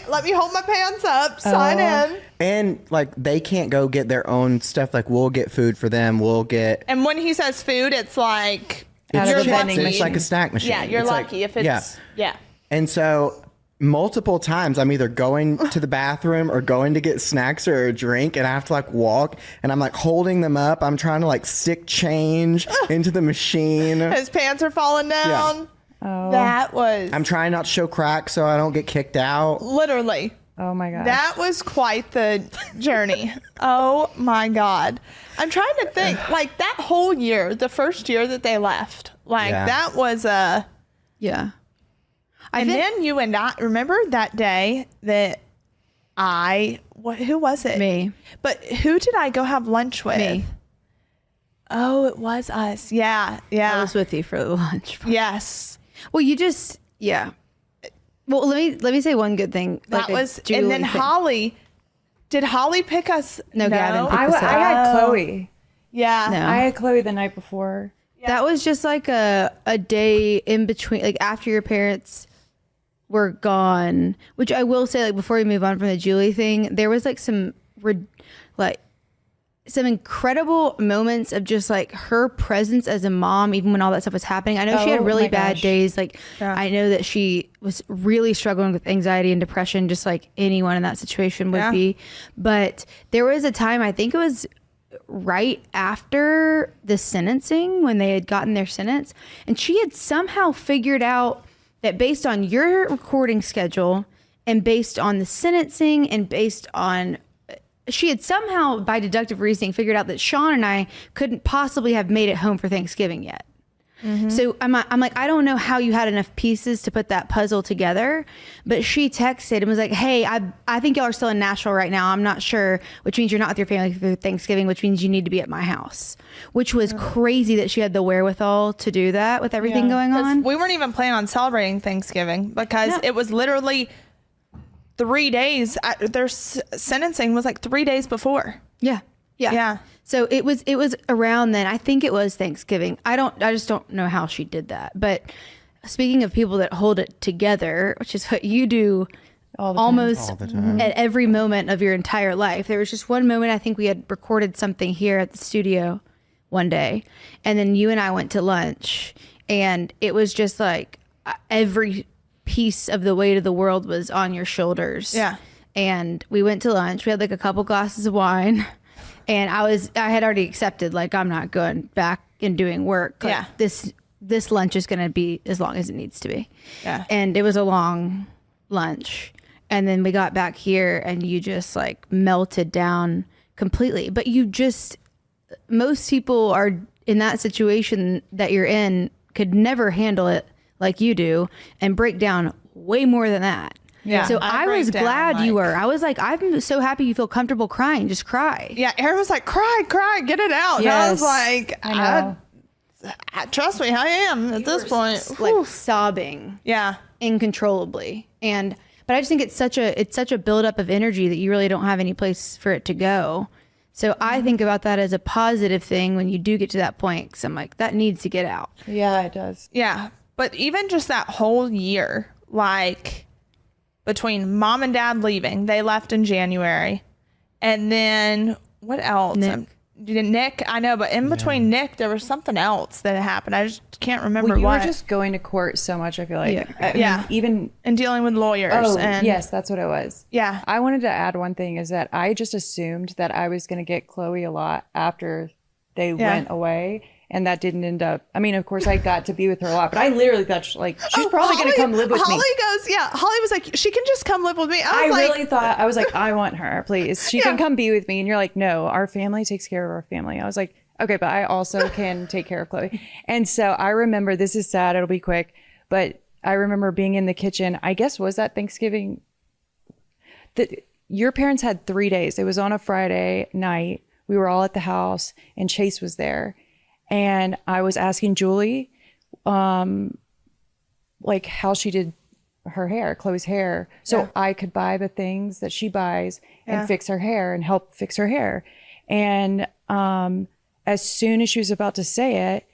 let me hold my pants up, sign in. And like they can't go get their own stuff. Like we'll get food for them. We'll get And when he says food, it's like Out you're of the vending lucky. it's like a snack machine. Yeah, you're It's like- lucky if it's yeah. And so multiple times I'm either going to the bathroom or going to get snacks or a drink, and I have to like walk and I'm like holding them up. I'm trying to like stick change into the machine. His pants are falling down. Oh. That was I'm trying not to show cracks so I don't get kicked out. literally. Oh my God. That was quite the journey. Oh my God. I'm trying to think, like that whole year, the first year that they left, like Yeah. that was a. Yeah. And then you and I remember that day that who was it? Me. But who did I go have lunch with? Me. Oh, it was us. Yeah. I Yeah. was with you for the lunch. Yes. Well, you just, yeah. Well, let me say one good thing. That a was, Julie and then thing. Holly, did Holly pick us? No, Gavin picked I us up. had Chloe. Yeah. No. I had Chloe the night before. That was just like a day in between, like after your parents were gone, which I will say, like before we move on from the Julie thing, there was like some incredible moments of just like her presence as a mom, even when all that stuff was happening. I know she had really bad days. Like I know that she was really struggling with anxiety and depression, just like anyone in that situation would be. But there was a time, I think it was right after the sentencing, when they had gotten their sentence, and she had somehow figured out that based on your recording schedule and based on the sentencing and based on, she had somehow by deductive reasoning figured out that Sean and I couldn't possibly have made it home for Thanksgiving yet. So I'm like, I don't know how you had enough pieces to put that puzzle together, but she texted and was like, hey, I think y'all are still in Nashville right now. I'm not sure, which means you're not with your family for Thanksgiving, which means you need to be at my house, which was crazy that she had the wherewithal to do that with everything going on. We weren't even planning on celebrating Thanksgiving because it was literally 3 days. Their sentencing was like 3 days before. Yeah. So it was around then. I think it was Thanksgiving. I just don't know how she did that. But speaking of people that hold it together, which is what you do almost at every moment of your entire life. There was just one moment, I think we had recorded something here at the studio one day, and then you and I went to lunch, and it was just like every piece of the weight of the world was on your shoulders. Yeah. And we went to lunch. We had like a couple glasses of wine. And I had already accepted, like, I'm not going back and doing work. Like, this lunch is going to be as long as it needs to be. Yeah. And it was a long lunch. And then we got back here and you just like melted down completely. But most people are in that situation that you're in could never handle it like you do and break down way more than that. Yeah. So I was glad you were. I was like, I'm so happy you feel comfortable crying. Just cry. Yeah. Aaron was like, cry, get it out. Yes. And I was like, I trust me, I am at this point. Like sobbing. Yeah. Incontrollably. But I just think it's such a buildup of energy that you really don't have any place for it to go. So I think about that as a positive thing when you do get to that point. Because I'm like, that needs to get out. Yeah, it does. Yeah. But even just that whole year, like between mom and dad leaving, they left in January. And then what else? Nick, I know, but in between Nick, there was something else that happened. I just can't remember you what. were just going to court so much, I feel like. Yeah. I mean, even and dealing with lawyers. Oh, and yes, that's what it was. Yeah. I wanted to add one thing is that I just assumed that I was going to get Chloe a lot after they went away. And that didn't end up. I mean, of course, I got to be with her a lot, but I literally thought, she's probably going to come live with me. Holly was like, she can just come live with me. I really thought, I was like, I want her, please. She can come be with me. And you're like, no, our family takes care of our family. I was like, okay, but I also can take care of Chloe. And so I remember, this is sad, it'll be quick, but I remember being in the kitchen. I guess, was that Thanksgiving? Your parents had 3 days. It was on a Friday night. We were all at the house and Chase was there. And I was asking Julie, like how she did her hair, Chloe's hair, so I could buy the things that she buys and fix her hair and help fix her hair. And as soon as she was about to say it,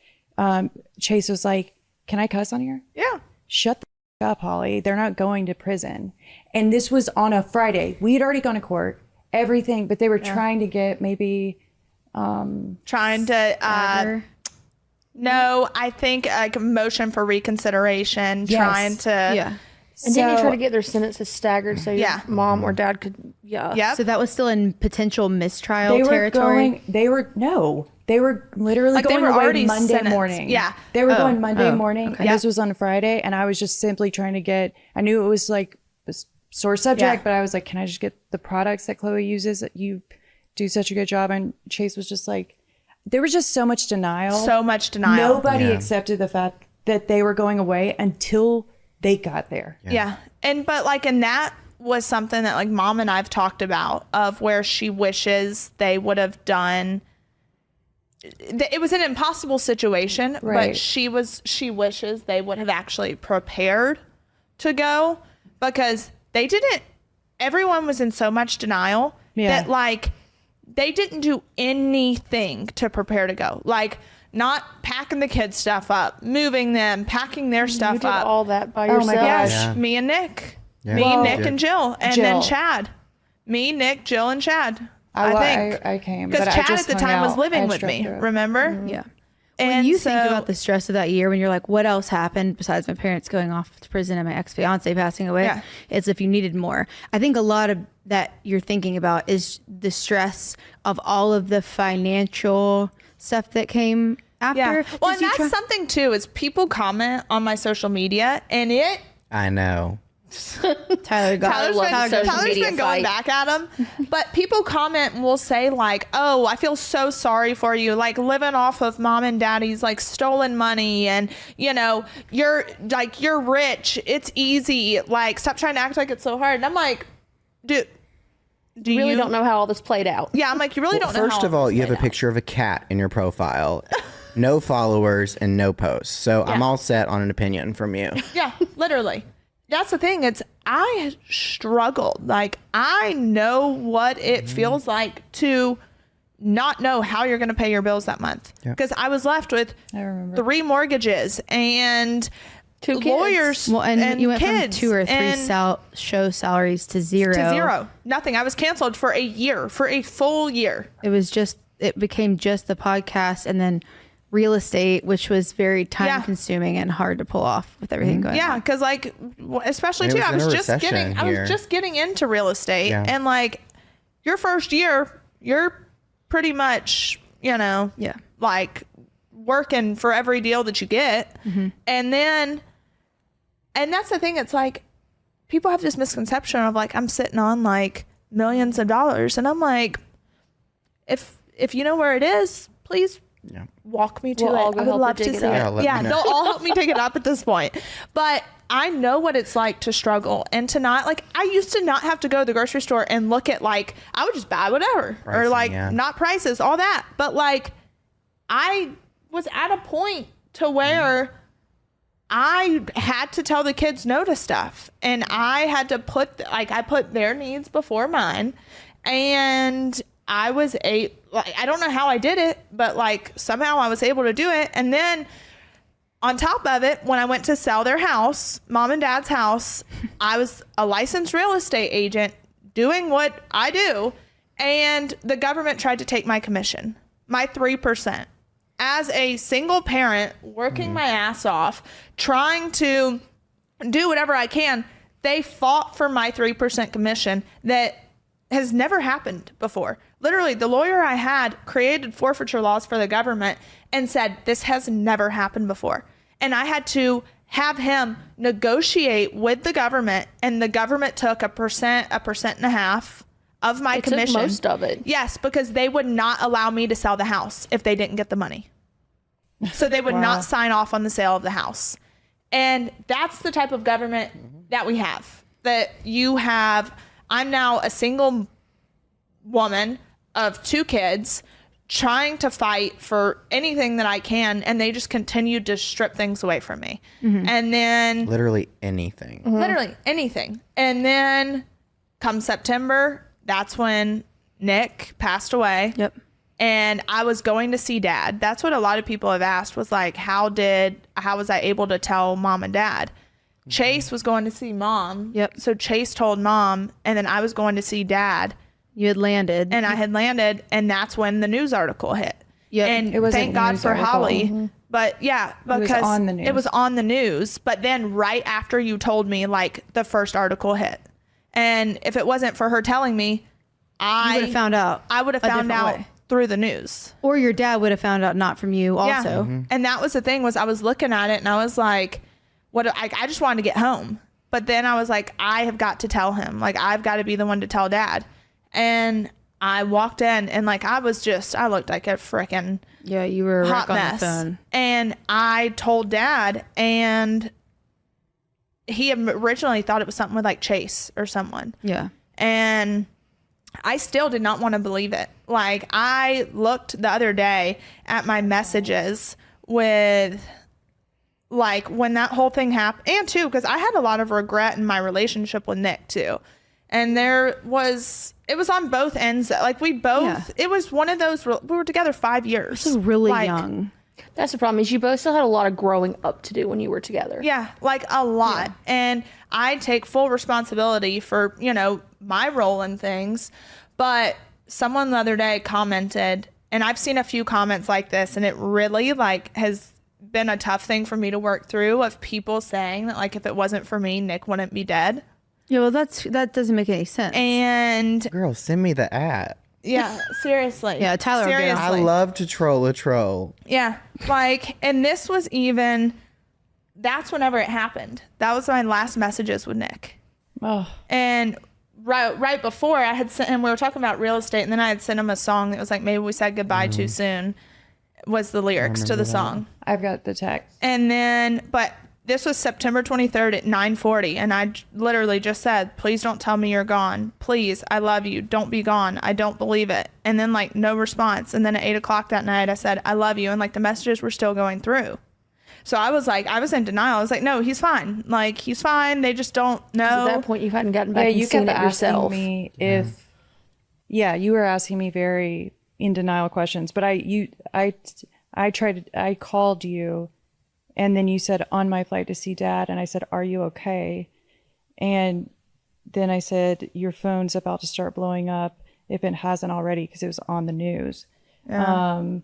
Chase was like, "Can I cuss on here?" Yeah. Shut the up, Holly. They're not going to prison. And this was on a Friday. We had already gone to court, everything, but they were trying to get maybe. Trying to no, I think like a motion for reconsideration. Trying to and didn't you try to get their sentences staggered so your mom or dad could So that was still in potential mistrial territory. They were literally like going away Monday morning. Yeah, they were going Monday morning. Okay. And this was on a Friday, and I was just simply trying to get. I knew it was like a sore subject, but I was like, can I just get the products that Chloe uses? That you do such a good job. And Chase was just like, there was just so much denial. Nobody accepted the fact that they were going away until they got there. But like, and that was something that like mom and I've talked about of where she wishes they would have done. It was an impossible situation, but she wishes they would have actually prepared to go, because they didn't. Everyone was in so much denial that like they didn't do anything to prepare to go. Like, not packing the kids' stuff up, moving them, packing their stuff You did up. all that by Oh my yourself. gosh. Yes, Yeah. me and Nick. Yeah. Me, Well, Nick, yeah. and Jill. And Jill. then Chad. Me, Nick, Jill, and Chad. I think. I came. Because but I Chad just at the hung time was out. living I with drove me, through it. remember? Yeah. And When you think so- about the stress of that year, when you're like, what else happened besides my parents going off to prison and my ex-fiance passing away? Yeah. It's if you needed more. I think a lot of that you're thinking about is the stress of all of the financial stuff that came after. Yeah. Well, and Just you that's something too, is people comment on my social media, and it I know. Tyler got Tyler's love been, the social Tyler's media been going fight. back at them, but people comment and will say like, "Oh, I feel so sorry for you, like living off of mom and daddy's like stolen money, and you know you're rich, it's easy, like stop trying to act like it's so hard." And I'm like, dude, do You really you don't know how all this played out. Yeah, I'm like, you really Well, don't know. first how of all, you have a played out. picture of a cat in your profile, no followers, and no posts. So I'm all set on an opinion from you. Yeah, literally. That's the thing. It's I struggled. Like I know what it feels like to not know how you're going to pay your bills that month. Yeah. Because I was left with I remember. 3 mortgages and 2 kids. lawyers well, and you went kids from 2 or 3 and show salaries to zero. to 0. Nothing. I was canceled for a year, for a full year. It became just the podcast and then real estate, which was very time Yeah. consuming and hard to pull off with everything going Yeah, on. because like, especially And it too, I was in was a just recession getting, I here. was just getting into real estate, Yeah. and like, your first year, you're pretty much, Yeah. like working for every deal that you get, and then, and that's the thing. It's like people have this misconception of like I'm sitting on like millions of dollars, and I'm like, if you know where it is, please Yeah. walk me to We'll it. all go I would help her love to dig it see up. it. Yeah, let Yeah, me know. they'll all help me dig it up at this point. But I know what it's like to struggle and to not like. I used to not have to go to the grocery store and look at like I would just buy whatever or Pricing, like yeah. not prices, all that. But like I was at a point to where I had to tell the kids no to stuff, and I had to put I put their needs before mine, and I was I don't know how I did it, but like somehow I was able to do it. And then on top of it, when I went to sell their house, mom and dad's house, I was a licensed real estate agent doing what I do, and the government tried to take my commission, my 3%. As a single parent working my ass off, trying to do whatever I can, they fought for my 3% commission that has never happened before. Literally, the lawyer I had created forfeiture laws for the government and said, this has never happened before. And I had to have him negotiate with the government, and the government took 1.5% of my They took commission. most of it. Yes, because they would not allow me to sell the house if they didn't get the money. So they would not sign off on the sale of the house. And that's the type of government that we have. That you have, I'm now a single woman of 2 kids trying to fight for anything that I can, and they just continue to strip things away from me. And then Literally anything. literally anything. And then come September, that's when Nick passed away. Yep. And I was going to see dad. That's what a lot of people have asked, was like, how was I able to tell mom and dad? Chase was going to see mom. Yep. So Chase told mom, and then I was going to see dad, You had landed. and I had landed, and that's when the news article hit. Yep. And It was a thank God news for article. Holly. But yeah, was because on the news. it was on the news. But then right after you told me, like, the first article hit. And if it wasn't for her telling me, you would have found out. I would have a found different out way. through the news. Or your dad would have found out not from you also. Yeah. And that was the thing, was I was looking at it and I was like, I just wanted to get home. But then I was like, I have got to tell him. Like, I've got to be the one to tell dad. And I walked in and like, I looked like a freaking Yeah, you were a hot wreck on mess. the phone. And I told dad, and he originally thought it was something with like Chase or someone. Yeah. And I still did not want to believe it. Like, I looked the other day at my messages with, like, when that whole thing happened, and too, because I had a lot of regret in my relationship with Nick too. And it was on both ends. Like we both, it was one of those, we were together 5 years. This is really young. That's the problem, is you both still had a lot of growing up to do when you were together. Yeah, like a lot. Yeah. And I take full responsibility for, my role in things. But someone the other day commented, and I've seen a few comments like this, and it really has been a tough thing for me to work through, of people saying that like if it wasn't for me, Nick wouldn't be dead. Yeah, well, that doesn't make any sense. And girl, send me the app. Yeah, seriously. Yeah, Tyler. Seriously. I love to troll a troll. Yeah, and this was that's whenever it happened. That was my last messages with Nick. Oh. And right before, I had sent him, we were talking about real estate, and then I had sent him a song that was like, maybe we said goodbye too soon, was the lyrics to the song. I've got the text. And then, but this was September 23rd at 9:40, and I literally just said, please don't tell me you're gone. Please, I love you. Don't be gone. I don't believe it. And then no response. And then at 8 o'clock that night, I said, I love you. And the messages were still going through. So I was in denial. I was like, no, he's fine. He's fine. They just don't know. At that point, you hadn't gotten back and you seen kept it yourself. asking me if, you were asking me very in denial questions, but I called you, and then you said, on my flight to see Dad, and I said, are you okay? And then I said, your phone's about to start blowing up if it hasn't already, because it was on the news. Yeah.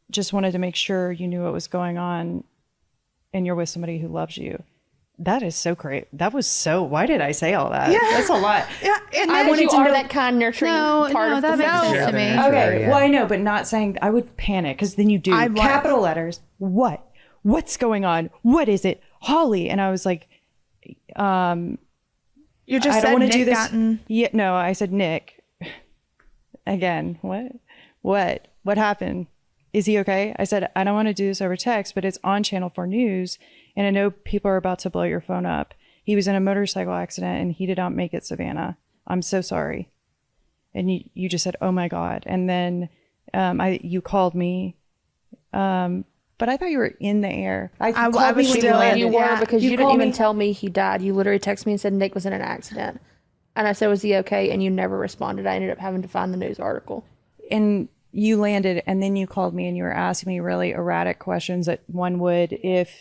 Just wanted to make sure you knew what was going on, and you're with somebody who loves you. That is so great. That was so. Why did I say all that? Yeah. That's a lot. Yeah, and I wanted to know that kind, nurturing part of that the makes family. sense to me. Okay, well I know, but not saying. I would panic because then you do capital letters. What? What's going on? What is it, Holly? And I was like, you just I said don't want to Nick do this. Gotten. Yeah, no, I said Nick. Again, what happened? Is he okay? I said, I don't want to do this over text, but it's on Channel 4 News, and I know people are about to blow your phone up. He was in a motorcycle accident, and he did not make it, Savannah. I'm so sorry. And you just said, oh my God. And then you called me, but I thought you were in the air. I was still in. You were, because you didn't even tell me he died. You literally texted me and said Nick was in an accident. And I said, was he okay? And you never responded. I ended up having to find the news article. And you landed, and then you called me, and you were asking me really erratic questions that one would if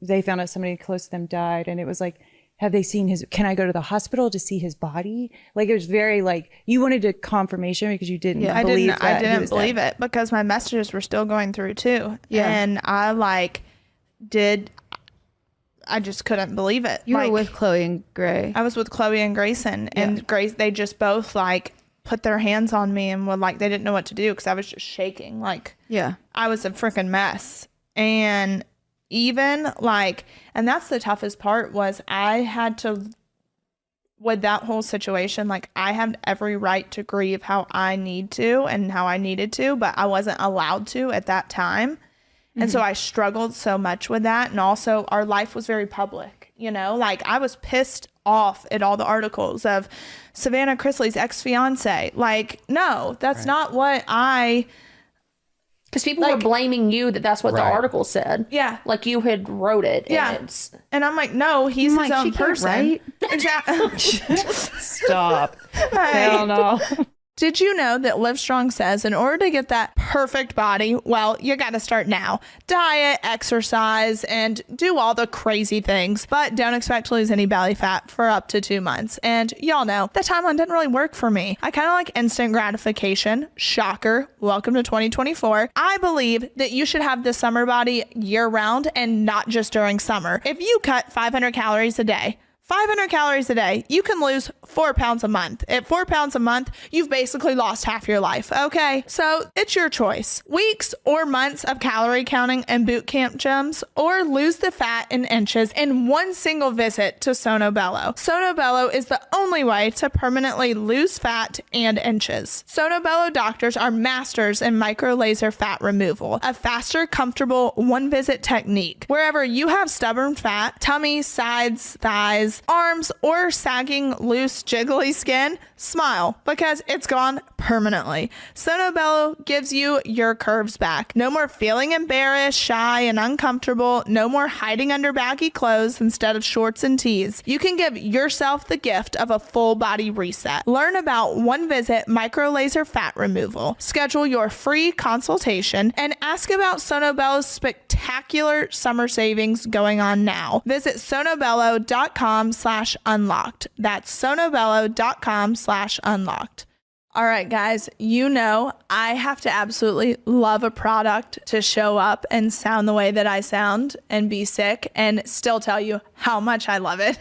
they found out somebody close to them died. And it was like, have they seen can I go to the hospital to see his body? It was very you wanted a confirmation because you didn't believe that I didn't believe it because my messages were still going through too. Yeah. And I just couldn't believe it. You were with Chloe and Gray. I was with Chloe and Grayson, and Grace, they just both put their hands on me and were they didn't know what to do because I was just shaking. I was a freaking mess. And even and that's the toughest part, was I had to, with that whole situation, I have every right to grieve how I need to and how I needed to, but I wasn't allowed to at that time. Mm-hmm. And so I struggled so much with that. And also our life was very public, I was pissed off at all the articles of Savannah Chrisley's ex-fiance. No, that's not what because people were blaming you that's what the article said. Yeah. You had wrote it. Yeah. And I'm like, no, he's his own person. Right? Exactly. Stop. Hell no. Did you know that Livestrong says in order to get that perfect body, well, you got to start now. Diet, exercise, and do all the crazy things, but don't expect to lose any belly fat for up to 2 months. And y'all know that timeline didn't really work for me. I kind of like instant gratification. Shocker. Welcome to 2024. I believe that you should have this summer body year round and not just during summer. If you cut 500 calories a day, 500 calories a day, you can lose 4 pounds a month. At 4 pounds a month, you've basically lost half your life, okay? So it's your choice. Weeks or months of calorie counting and boot camp gyms, or lose the fat in inches in one single visit to Sono Bello. Sono Bello is the only way to permanently lose fat and inches. Sono Bello doctors are masters in micro laser fat removal, a faster, comfortable one-visit technique. Wherever you have stubborn fat, tummy, sides, thighs, face, arms, or sagging, loose, jiggly skin, smile, because it's gone permanently. Sono Bello gives you your curves back. No more feeling embarrassed, shy, and uncomfortable. No more hiding under baggy clothes instead of shorts and tees. You can give yourself the gift of a full body reset. Learn about one-visit micro laser fat removal. Schedule your free consultation and ask about Sono Bello's spectacular summer savings going on now. Visit sonobello.com/unlocked. That's sonobello.com/unlocked. All right, guys, you know I have to absolutely love a product to show up and sound the way that I sound and be sick and still tell you how much I love it.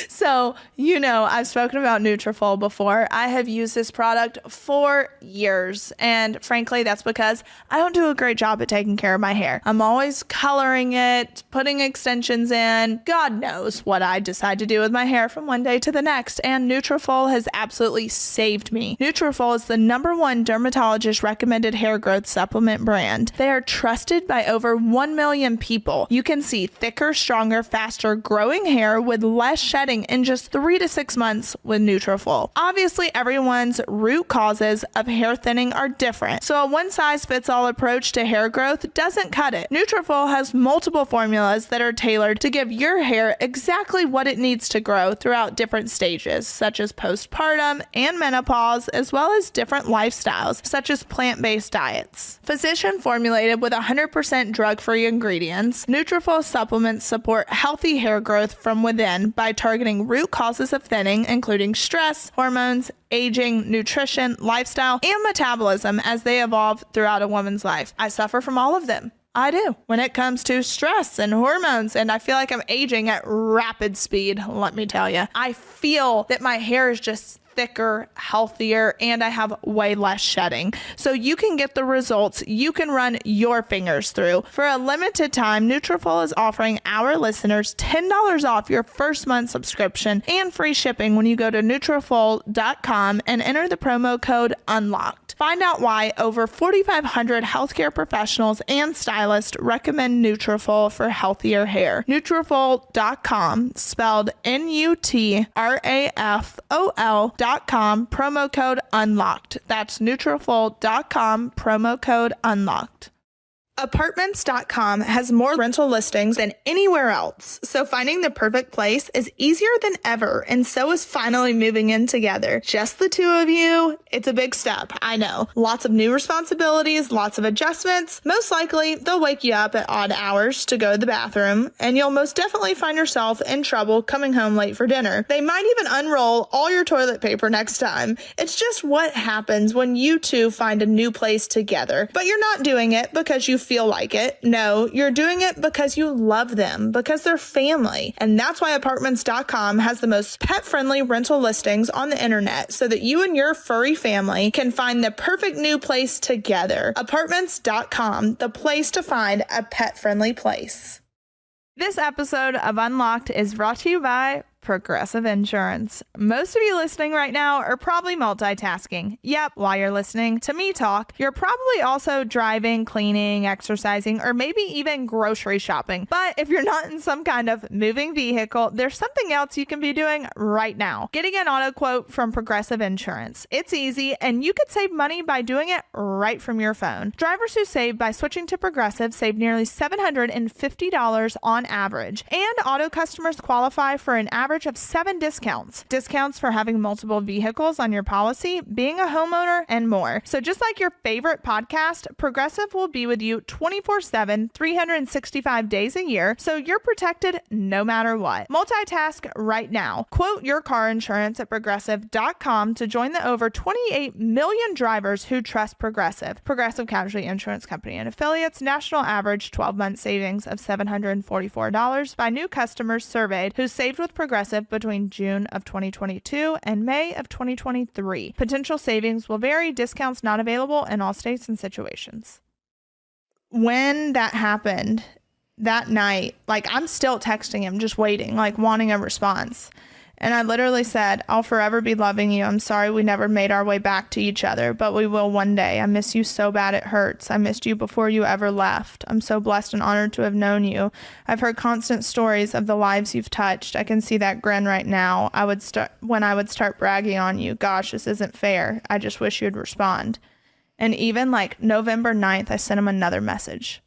So, you know, I've spoken about Nutrafol before. I have used this product for years, and frankly, that's because I don't do a great job at taking care of my hair. I'm always coloring it, putting extensions in. God knows what I decide to do with my hair from one day to the next, and Nutrafol has absolutely saved me. Nutrafol is the #1 dermatologist recommended hair growth supplement brand. They are trusted by over 1 million people. You can see thicker, stronger, faster growing hair with less shedding in just 3 to 6 months with Nutrafol. Obviously, everyone's root causes of hair thinning are different, so a one-size-fits-all approach to hair growth doesn't cut it. Nutrafol has multiple formulas that are tailored to give your hair exactly what it needs to grow throughout different stages, such as postpartum and menopause, as well as different lifestyles, such as plant-based diets. Physician formulated with 100% drug-free ingredients, Nutrafol supplements support healthy hair growth from within by targeting root causes of thinning, including stress, hormones, aging, nutrition, lifestyle, and metabolism as they evolve throughout a woman's life. I suffer from all of them. I do. When it comes to stress and hormones, and I feel like I'm aging at rapid speed, let me tell you. I feel that my hair is just thicker, healthier, and I have way less shedding. So you can get the results you can run your fingers through. For a limited time, Nutrafol is offering our listeners $10 off your first month subscription and free shipping when you go to Nutrafol.com and enter the promo code UNLOCKED. Find out why over 4,500 healthcare professionals and stylists recommend Nutrafol for healthier hair. Nutrafol.com, spelled Nutrafol.com, promo code UNLOCKED. That's Nutrafol.com, promo code UNLOCKED. Apartments.com has more rental listings than anywhere else, so finding the perfect place is easier than ever, and so is finally moving in together. Just the two of you. It's a big step, I know. Lots of new responsibilities, lots of adjustments. Most likely, they'll wake you up at odd hours to go to the bathroom, and you'll most definitely find yourself in trouble coming home late for dinner. They might even unroll all your toilet paper next time. It's just what happens when you two find a new place together. But you're not doing it because you feel like it. No, you're doing it because you love them, because they're family. And that's why Apartments.com has the most pet-friendly rental listings on the internet, so that you and your furry family can find the perfect new place together. Apartments.com, the place to find a pet-friendly place. This episode of Unlocked is brought to you by Progressive Insurance. Most of you listening right now are probably multitasking. Yep, while you're listening to me talk, you're probably also driving, cleaning, exercising, or maybe even grocery shopping. But if you're not in some kind of moving vehicle, there's something else you can be doing right now. Getting an auto quote from Progressive Insurance. It's easy, and you could save money by doing it right from your phone. Drivers who save by switching to Progressive save nearly $750 on average, and auto customers qualify for an average of 7 discounts. Discounts for having multiple vehicles on your policy, being a homeowner, and more. So just like your favorite podcast, Progressive will be with you 24/7, 365 days a year, so you're protected no matter what. Multitask right now. Quote your car insurance at Progressive.com to join the over 28 million drivers who trust Progressive. Progressive Casualty Insurance Company and Affiliates. National average 12-month savings of $744 by new customers surveyed who saved with Progressive between June of 2022 and May of 2023. Potential savings will vary. Discounts not available in all states and situations. When that happened that night, like, I'm still texting him, just waiting, like wanting a response. And I literally said, I'll forever be loving you. I'm sorry we never made our way back to each other, but we will one day. I miss you so bad it hurts. I missed you before you ever left. I'm so blessed and honored to have known you. I've heard constant stories of the lives you've touched. I can see that grin right now. When I would start bragging on you. Gosh, this isn't fair. I just wish you'd respond. And even like November 9th, I sent him another message.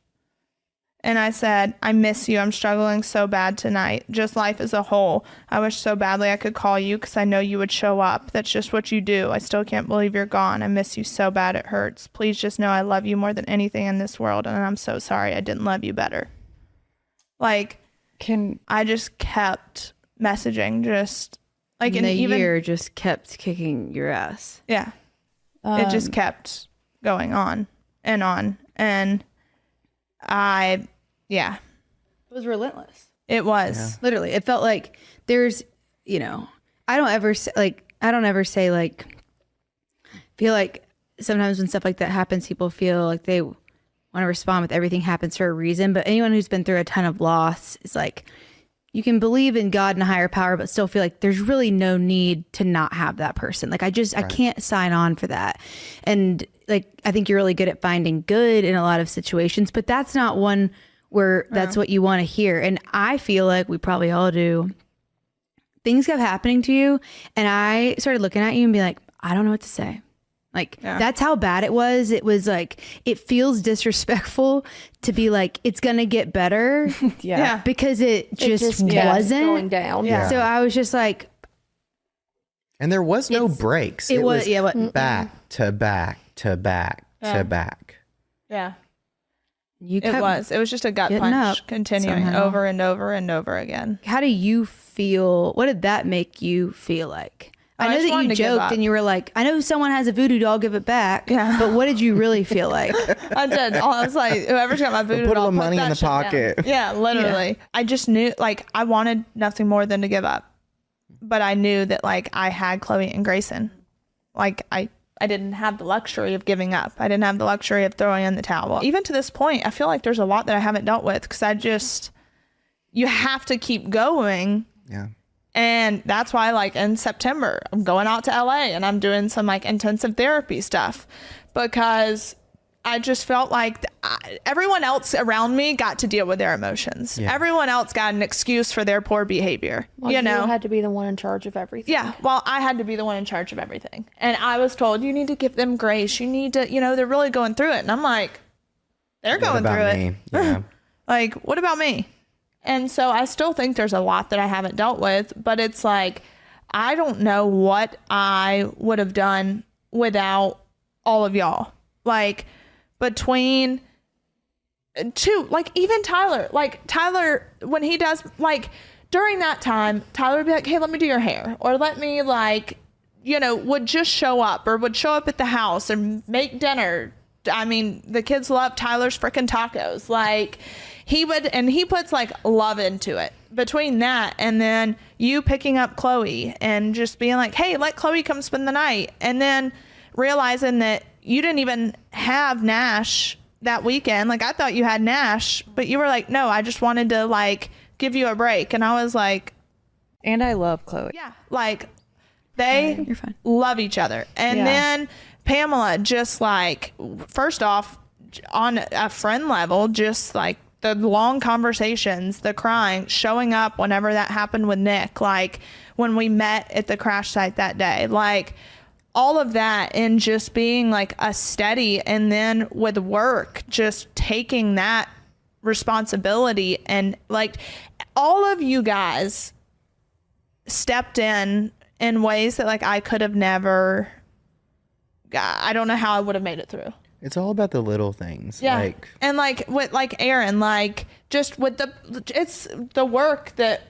And I said, I miss you. I'm struggling so bad tonight. Just life as a whole. I wish so badly I could call you because I know you would show up. That's just what you do. I still can't believe you're gone. I miss you so bad it hurts. Please just know I love you more than anything in this world. And I'm so sorry I didn't love you better. Like, I just kept messaging, just like and the year just kept kicking your ass. Yeah. It just kept going on. And it was relentless. It was. Yeah. Literally. It felt like there's, I don't ever say feel like sometimes when stuff like that happens, people feel like they want to respond with everything happens for a reason. But anyone who's been through a ton of loss is like, you can believe in God and a higher power, but still feel like there's really no need to not have that person. Like I can't sign on for that. And like, I think you're really good at finding good in a lot of situations, but that's not one where that's what you want to hear. And I feel like we probably all do. Things kept happening to you. And I started looking at you and be like, I don't know what to say. Like, that's how bad it was. It was like, it feels disrespectful to be like, it's going to get better. Because it just wasn't going down. Yeah. So I was just like. And there was no breaks. It was back to back to back to back. Yeah. It was just a gut punch continuing somehow. over and over and over again. How do you feel? What did that make you feel like? I know that you joked and you were like, I know someone has a voodoo doll, give it back. Yeah. But what did you really feel like? I did. I was like, whoever's got my voodoo Put doll, all the money in the that shit down. pocket. Yeah, literally. Yeah. I just knew, like, I wanted nothing more than to give up. But I knew that, like, I had Chloe and Grayson. Like, I didn't have the luxury of giving up. I didn't have the luxury of throwing in the towel. Even to this point, I feel like there's a lot that I haven't dealt with because you have to keep going. Yeah. And that's why, like, in September, I'm going out to LA and I'm doing some, like, intensive therapy stuff because I just felt like everyone else around me got to deal with their emotions. Yeah. Everyone else got an excuse for their poor behavior. Well, you had to be the one in charge of everything. Yeah. Well, I had to be the one in charge of everything. And I was told, you need to give them grace. You need to, they're really going through it. And I'm like, they're going through it. Yeah. Like, what about me? And so I still think there's a lot that I haven't dealt with, but it's like, I don't know what I would have done without all of y'all. Like, between even Tyler, when he does, like, during that time, Tyler would be like, hey, let me do your hair. Or let me, would just show up or would show up at the house and make dinner. I mean, the kids love Tyler's freaking tacos. Like, he would, and he puts, like, love into it. Between that and then you picking up Chloe and just being like, hey, let Chloe come spend the night. And then realizing that you didn't even have Nash that weekend. Like, I thought you had Nash, but you were like, no, I just wanted to, like, give you a break. And I was like, and I love Chloe. Yeah. Like, they You're fine. love each other. And then Pamela, just, like, first off, on a friend level, just, like, the long conversations, the crying, showing up whenever that happened with Nick, like, when we met at the crash site that day, like, all of that, and just being, like, a steady, and then with work, just taking that responsibility. And, like, all of you guys stepped in ways that, like, I could have never, I don't know how I would have made it through. It's all about the little things. Yeah. Like, and, like, with, like, Aaron, like, just with it's the work that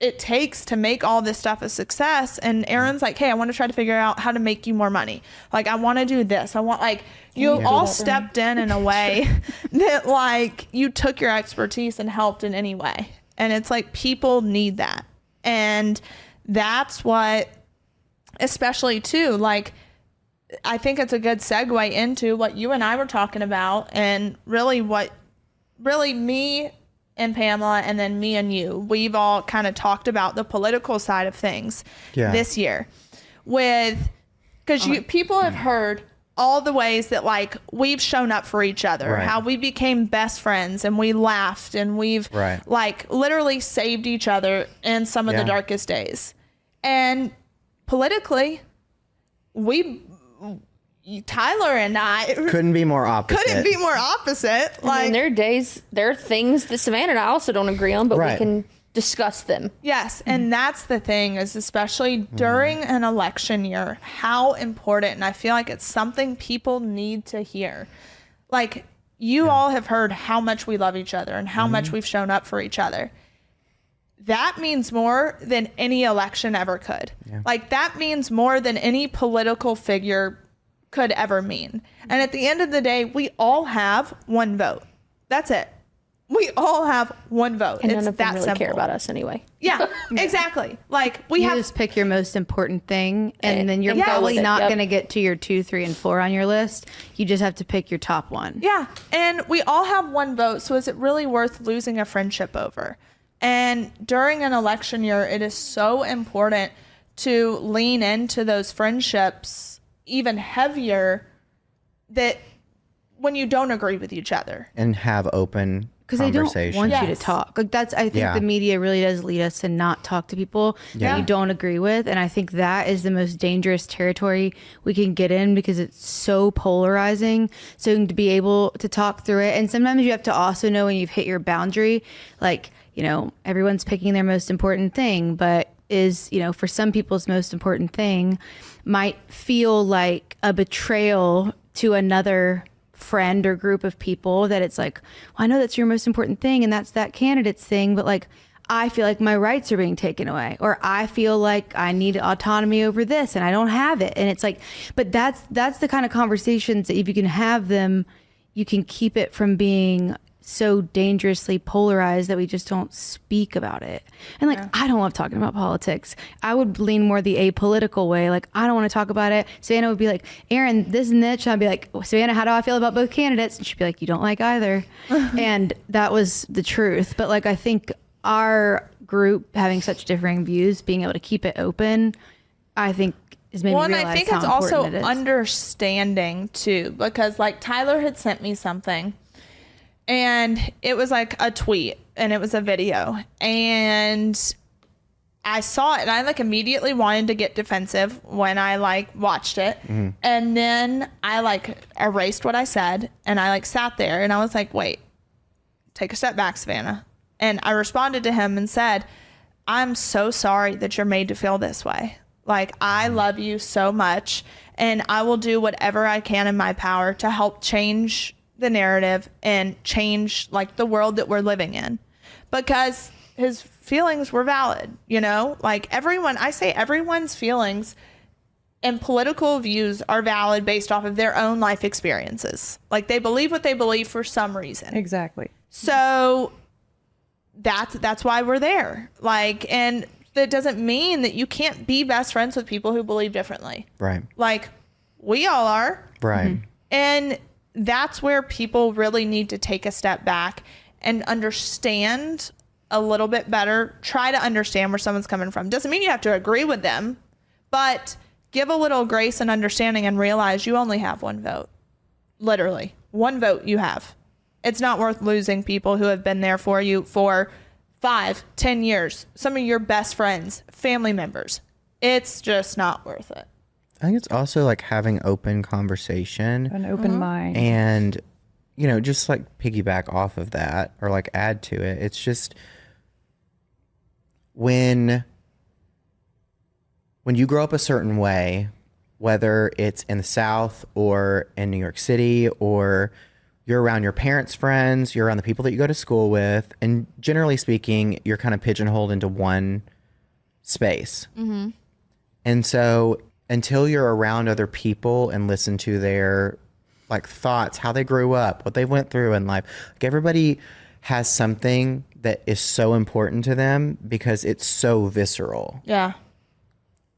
it takes to make all this stuff a success. And Aaron's like, hey, I want to try to figure out how to make you more money. Like, I want to do this. I want, like, you all stepped in a way that, like, you took your expertise and helped in any way. And it's like, people need that. And that's what, especially too, like, I think it's a good segue into what you and I were talking about, and really what me and Pamela, and then me and you, we've all kind of talked about the political side of things this year. Because people have heard all the ways that like we've shown up for each other, how we became best friends and we laughed and we've like literally saved each other in some of the darkest days. And politically, Tyler and I couldn't be more opposite. Like, I mean, there are days, there are things that Savannah and I also don't agree on, but we can discuss them. Yes, and that's the thing, is especially during an election year, how important, and I feel like it's something people need to hear. Like, you all have heard how much we love each other and how much we've shown up for each other. That means more than any election ever could. Like, that means more than any political figure could ever mean. And at the end of the day, we all have one vote. That's it. We all have one vote. And it's none of them really simple. care about us anyway. Yeah, exactly. Like, we You have just pick your most important thing, and then you're and go probably with it. not Yep. going to get to your 2, 3, and 4 on your list. You just have to pick your top one. Yeah, and we all have one vote, so is it really worth losing a friendship over? And during an election year, it is so important to lean into those friendships even heavier, that when you don't agree with each other. And have open Because they don't conversation. want you to talk. Like that's, I think the media really does lead us to not talk to people that you don't agree with. And I think that is the most dangerous territory we can get in, because it's so polarizing. So to be able to talk through it. And sometimes you have to also know when you've hit your boundary, like, you know, everyone's picking their most important thing, but is, you know, for some people's most important thing might feel like a betrayal to another friend or group of people, that it's like, well, I know that's your most important thing and that's that candidate's thing, but like, I feel like my rights are being taken away, or I feel like I need autonomy over this and I don't have it. And it's like, but that's the kind of conversations that if you can have them, you can keep it from being so dangerously polarized that we just don't speak about it. And like, I don't love talking about politics. I would lean more the apolitical way. Like, I don't want to talk about it. Savannah would be like, Aaron, this and that. And I'd be like, Savannah, how do I feel about both candidates? And she'd be like, you don't like either. And that was the truth. But like, I think our group having such differing views, being able to keep it open, I think is maybe and I think it's also understanding too, because like Tyler had sent me something, and it was like a tweet and it was a video, and I saw it and I like immediately wanted to get defensive when I like watched it. And then I like erased what I said and I like sat there and I was like, wait, take a step back, Savannah. And I responded to him and said, I'm so sorry that you're made to feel this way. Like, I love you so much, and I will do whatever I can in my power to help change the narrative and change like the world that we're living in, because his feelings were valid, you know, like I say everyone's feelings and political views are valid based off of their own life experiences. Like, they believe what they believe for some reason. Exactly. So that's why we're there. Like, and that doesn't mean that you can't be best friends with people who believe differently. Right. Like, we all are. Right. And that's where people really need to take a step back and understand a little bit better. Try to understand where someone's coming from. Doesn't mean you have to agree with them, but give a little grace and understanding and realize you only have one vote. Literally, one vote you have. It's not worth losing people who have been there for you for 5-10 years. Some of your best friends, family members. It's just not worth it. I think it's also like having open conversation, An open mind. and, you know, just like piggyback off of that or like add to it. It's just when you grow up a certain way, whether it's in the South or in New York City, or you're around your parents' friends, you're around the people that you go to school with, and generally speaking, you're kind of pigeonholed into one space. And so until you're around other people and listen to their like thoughts, how they grew up, what they went through in life, like everybody has something that is so important to them because it's so visceral. Yeah.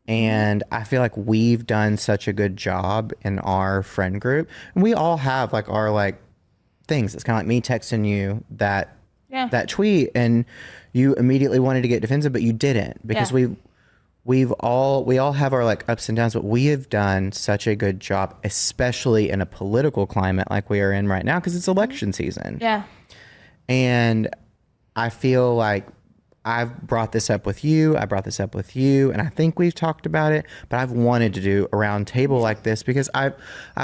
And I feel like we've done such a good job in our friend group. And we all have like our like things. It's kind of like me texting you that that tweet, and you immediately wanted to get defensive, but you didn't, because we all have our like ups and downs, but we have done such a good job, especially in a political climate like we are in right now, because it's election season. Yeah. And I feel like I've brought this up with you. I brought this up with you, and I think we've talked about it, but I've wanted to do a round table like this because I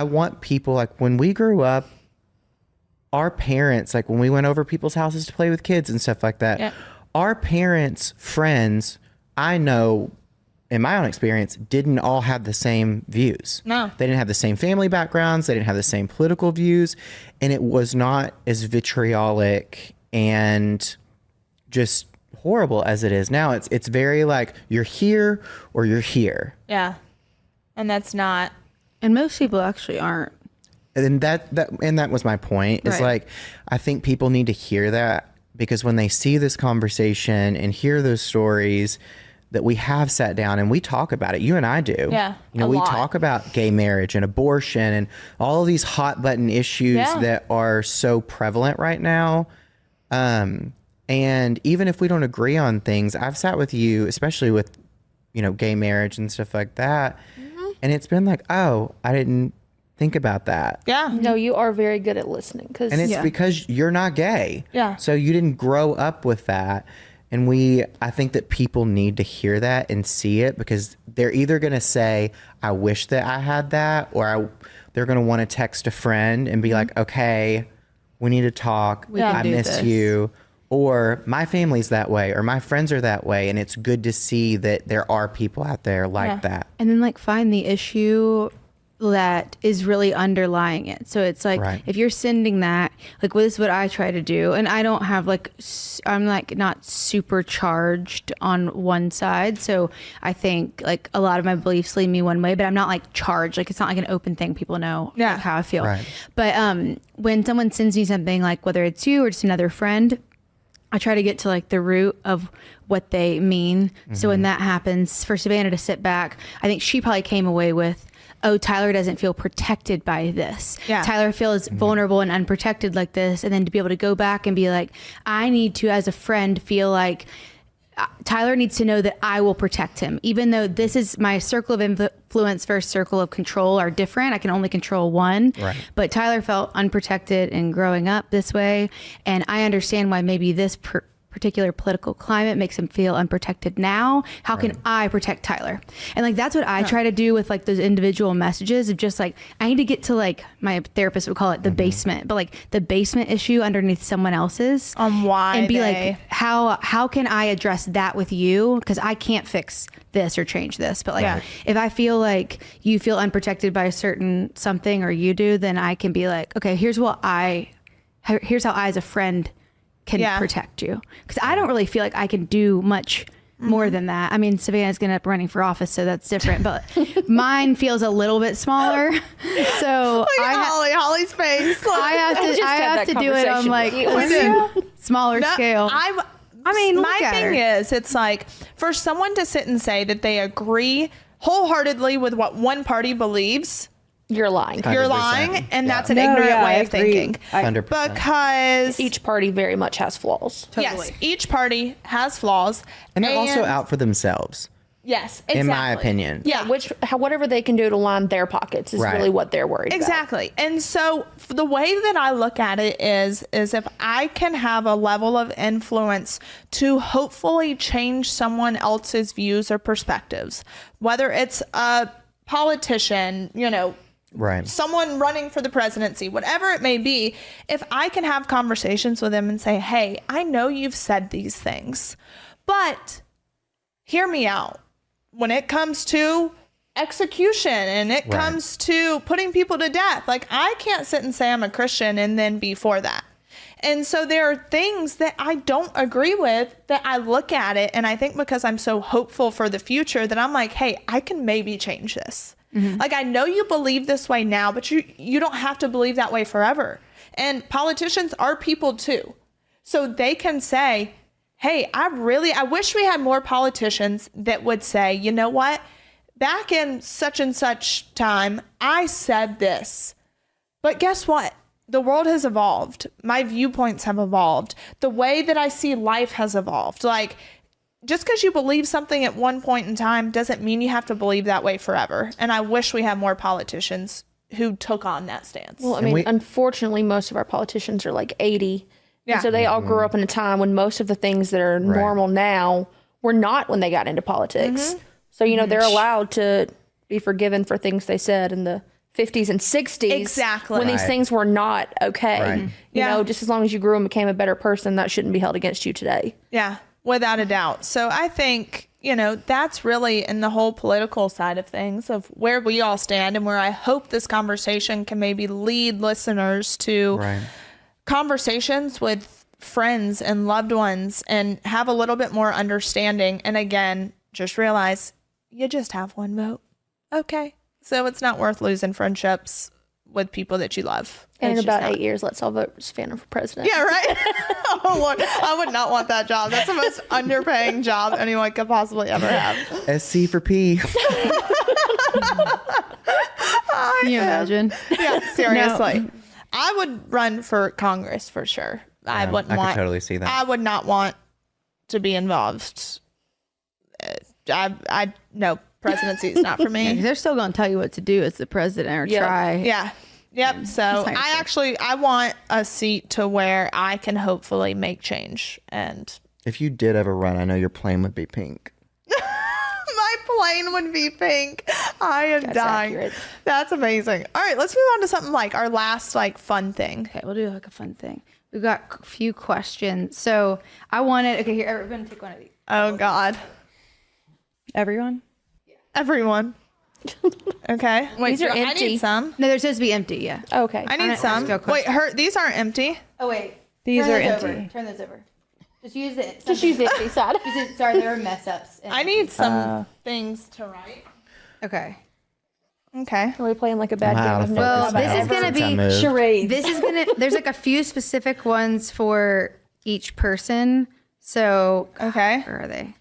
want people, like when we grew up, our parents, like when we went over people's houses to play with kids and stuff like that, our parents' friends, I know in my own experience, didn't all have the same views. No. They didn't have the same family backgrounds. They didn't have the same political views. And it was not as vitriolic and just horrible as it is now. It's very like, you're here or you're here. Yeah. And that's not. And most people actually aren't. And that was my point. Is like, I think people need to hear that, because when they see this conversation and hear those stories, that we have sat down and we talk about it. You and I do. Yeah. You know, we talk about gay marriage and abortion and all of these hot button issues that are so prevalent right now. And even if we don't agree on things, I've sat with you, especially with, you know, gay marriage and stuff like that. Mm-hmm. And it's been like, oh, I didn't think about that. Yeah. No, you are very good at listening. And it's because you're not gay. Yeah. So you didn't grow up with that. And I think that people need to hear that and see it, because they're either going to say, I wish that I had that, or they're going to want to text a friend and be like, okay, we need to talk. I miss you. Or my family's that way, or my friends are that way. And it's good to see that there are people out there like that. And then like find the issue that is really underlying it. So it's like, if you're sending that, like, this is what I try to do. And I don't have like, I'm like not super charged on one side. So I think like a lot of my beliefs lead me one way, but I'm not like charged. Like, it's not like an open thing. People know like, how I feel. Right. But when someone sends me something, like whether it's you or just another friend, I try to get to like the root of what they mean. Mm-hmm. So when that happens, for Savannah to sit back, I think she probably came away with, oh, Tyler doesn't feel protected by this. Yeah. Tyler feels vulnerable and unprotected like this. And then to be able to go back and be like, I need to, as a friend, feel like Tyler needs to know that I will protect him. Even though this is my circle of influence versus circle of control are different. I can only control one. Right. But Tyler felt unprotected in growing up this way. And I understand why maybe this particular political climate makes him feel unprotected now. How can I protect Tyler? And like, that's what I try to do with like those individual messages of just like, I need to get to like, my therapist would call it the basement, but like the basement issue underneath someone else's. On why. And be like, how can I address that with you? Because I can't fix this or change this. But like, if I feel like you feel unprotected by a certain something or you do, then I can be like, okay, here's how I as a friend can protect you, because I don't really feel like I can do much more than that. I mean, Savannah's gonna up running for office, so that's different, but mine feels a little bit smaller. So Holly's face. I have to do it on like smaller scale. I mean, my thing is, it's like for someone to sit and say that they agree wholeheartedly with what one party believes, you're lying. 100%. You're lying, and that's an ignorant way of thinking. 100%. Because each party very much has flaws. Yes, each party has flaws. And they're also out for themselves. Yes, exactly. In my opinion. Yeah, whatever they can do to line their pockets is really what they're worried about. Exactly. And so the way that I look at it is if I can have a level of influence to hopefully change someone else's views or perspectives, whether it's a politician, someone running for the presidency, whatever it may be, if I can have conversations with them and say, hey, I know you've said these things, but hear me out. When it comes to execution and it comes to putting people to death, like, I can't sit and say I'm a Christian and then be for that. And so there are things that I don't agree with that I look at it, and I think because I'm so hopeful for the future that I'm like, hey, I can maybe change this. Mm-hmm. Like, I know you believe this way now, but you don't have to believe that way forever. And politicians are people too. So they can say, hey, I wish we had more politicians that would say, you know what, back in such and such time, I said this, but guess what? the world has evolved. My viewpoints have evolved. The way that I see life has evolved. Like, just because you believe something at one point in time doesn't mean you have to believe that way forever. And I wish we had more politicians who took on that stance. Well, I mean, unfortunately, most of our politicians are like 80. Yeah. And so they all grew up in a time when most of the things that are normal now were not when they got into politics. So, you know, they're allowed to be forgiven for things they said in the 50s and 60s. Exactly. When these things were not okay. You know, just as long as you grew and became a better person, that shouldn't be held against you today. Yeah, without a doubt. So I think, you know, that's really in the whole political side of things of where we all stand and where I hope this conversation can maybe lead listeners to conversations with friends and loved ones and have a little bit more understanding. And again, just realize you just have one vote. Okay. So it's not worth losing friendships with people that you love. And in about 8 years, let's all vote for Savannah for president. Yeah, right? Oh, Lord. I would not want that job. That's the most underpaying job anyone could possibly ever have. SC for P. Can you imagine? Yeah, seriously. I would run for Congress for sure. I wouldn't want. I could totally see that. I would not want to be involved. No, presidency is not for me. They're still going to tell you what to do as the president or try. Yeah. Yep. So I want a seat to where I can hopefully make change. And if you did ever run, I know your plane would be pink. My plane would be pink. I am dying. Accurate. That's amazing. All right, let's move on to something like our last fun thing. Okay, we'll do like a fun thing. We've got a few questions. So I wanted, okay, here, everyone take one of these. Oh, God. Everyone? Everyone. Okay. Wait, these are empty. I need some. No, they're supposed to be empty, yeah. Okay. I need some. Wait, these aren't empty. Oh, wait. These are empty. Turn those over. Just use it. Just use the empty side. Sorry, there were mess ups. I need some things to write. Okay. Okay. Are we playing like a bad game? Well, this is going to be charades. This is going to, there's like a few specific ones for each person. So, okay. Where are they?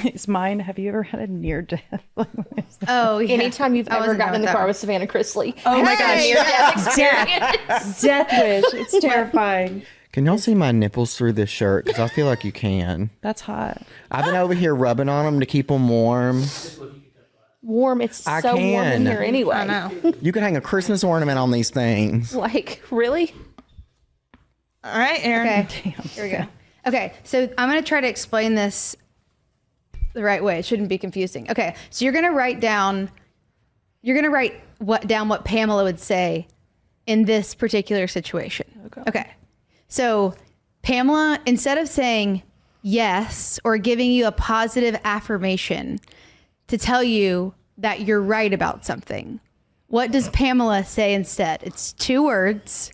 It's mine. Have you ever had a near death? Oh, yeah. Anytime you've ever gotten in the car with Savannah Chrisley. Oh my gosh. Death wish. It's terrifying. Can y'all see my nipples through this shirt? Because I feel like you can. That's hot. I've been over here rubbing on them to keep them warm. Warm. It's so warm in here anyway. I know. You could hang a Christmas ornament on these things. Like, really? All right, Aaron. Okay. Here we go. Okay, so I'm going to try to explain this the right way. It shouldn't be confusing. Okay, so you're going to write down what Pamela would say in this particular situation. Okay. So Pamela, instead of saying yes or giving you a positive affirmation to tell you that you're right about something, what does Pamela say instead? It's 2 words.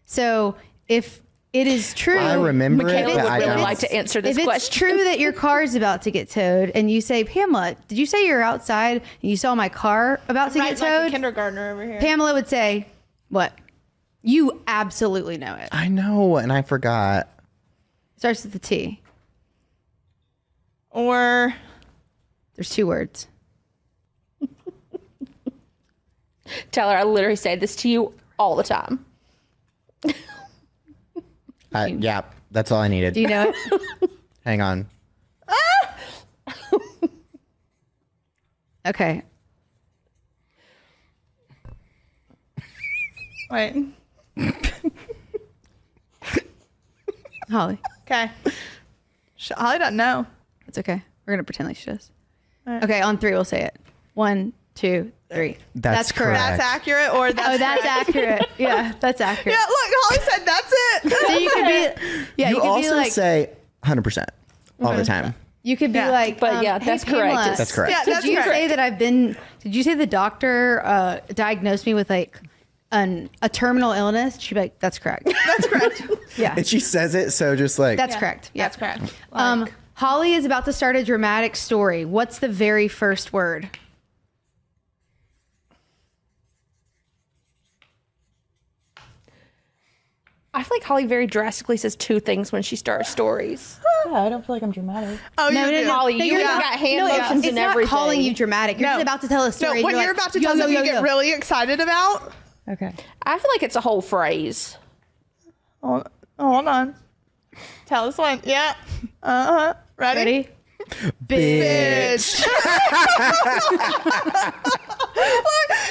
So if it is true, I remember Michaela it, but would I really don't. like to answer this if question. it's true that your car is about to get towed and you say, Pamela, did you say you're outside and you saw my car about to get Like a towed? kindergartner over here. Pamela would say, what? You absolutely know it. I know, and I forgot. Starts with the T. Or There's 2 words. Tyler, I literally say this to you all the time. Yeah, that's all I needed. Do you know it? Hang on. Okay. wait. Holly. Okay. Holly doesn't know. It's okay. We're going to pretend like she does. Okay, on 3 we'll say it. 1, 2, 3. That's correct. That's accurate, or that's That's correct? accurate. Yeah, that's accurate. Yeah, look, Holly said that's it. So you could be, yeah, You you could also be like, say 100% all the time. you could be like, But yeah, hey, that's correct. Pamela, That's correct. Yeah, that's Did you correct. say that did you say the doctor diagnosed me with like a terminal illness? She'd be like, that's correct. That's correct. Yeah. And she says it, so just like, That's correct. Yeah. That's correct. Holly is about to start a dramatic story. What's the very first word? I feel like Holly very drastically says 2 things when she starts stories. Yeah, I don't feel like I'm dramatic. Oh, No, you no, do. no. Holly, No, you you're even not- got hand No, motions it's and not everything. calling you dramatic. You're No. just about to tell a No, story. when You're you're like, about to yo, tell yo, something, yo, you get yo. really excited about. Okay. I feel like it's a whole phrase. Hold on. Tell us when. Yeah. Uh-huh. Ready? Bitch.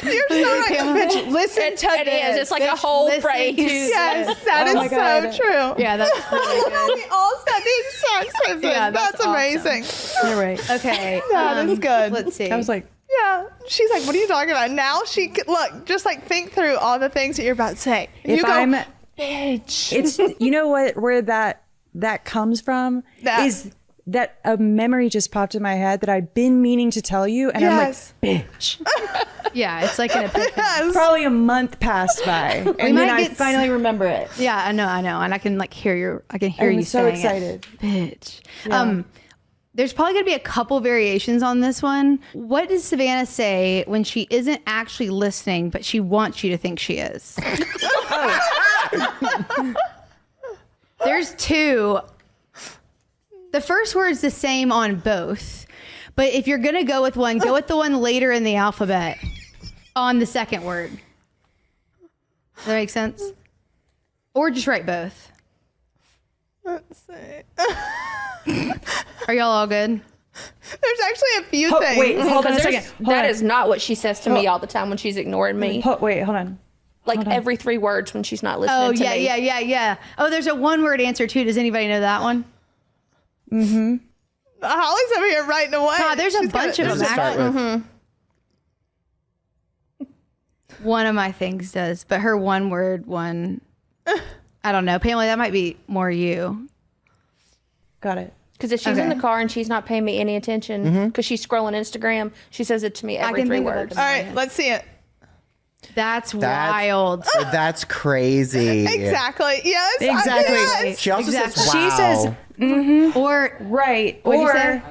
You're so right. Bitch, listen to It this. is. It's like a whole phrase. Yes, that is so true. Yeah, that's really good. We all said the exact same thing. Yeah, that's awesome. amazing. You're right. Okay. That is good. Let's see. I was like, Yeah. She's like, what are you talking about? Now look, just like think through all the things that you're about to say. if You go, I'm, bitch. it's, you know what, where that comes from is that a memory just popped in my head that I've been meaning to tell you. And Yes. I'm like, bitch. Yeah, it's like an epiphany. Yes. Probably a month passed by. And then might I get finally remember it. Yeah, I know. And I can like hear you I'm so saying excited. it. Bitch. There's probably going to be a couple variations on this one. What does Savannah say when she isn't actually listening, but she wants you to think she is? There's two. The first word's the same on both. But if you're going to go with one, go with the one later in the alphabet on the second word. Does that make sense? Or just write both. Let's see. Are y'all all good? There's actually a few things. Wait, hold on a second. That is not what she says to me all the time when she's ignoring me. Wait, hold on. Like every 3 words when she's not listening Oh, to me. yeah. Oh, there's a one-word answer, too. Does anybody know that one? Holly's over here writing away. God, there's a She's bunch got of it. them. Start with One of my things does, but her one-word one, I don't know. Pamela, that might be more you. Got it. Because if she's in the car and she's not paying me any attention because she's scrolling Instagram, she says it to me every can 3 think of words. it. All right, let's see it. That's wild. That's crazy. Exactly. Yes. Exactly. Yes. She also says, wow. She says, Or, right. what'd you Or, say?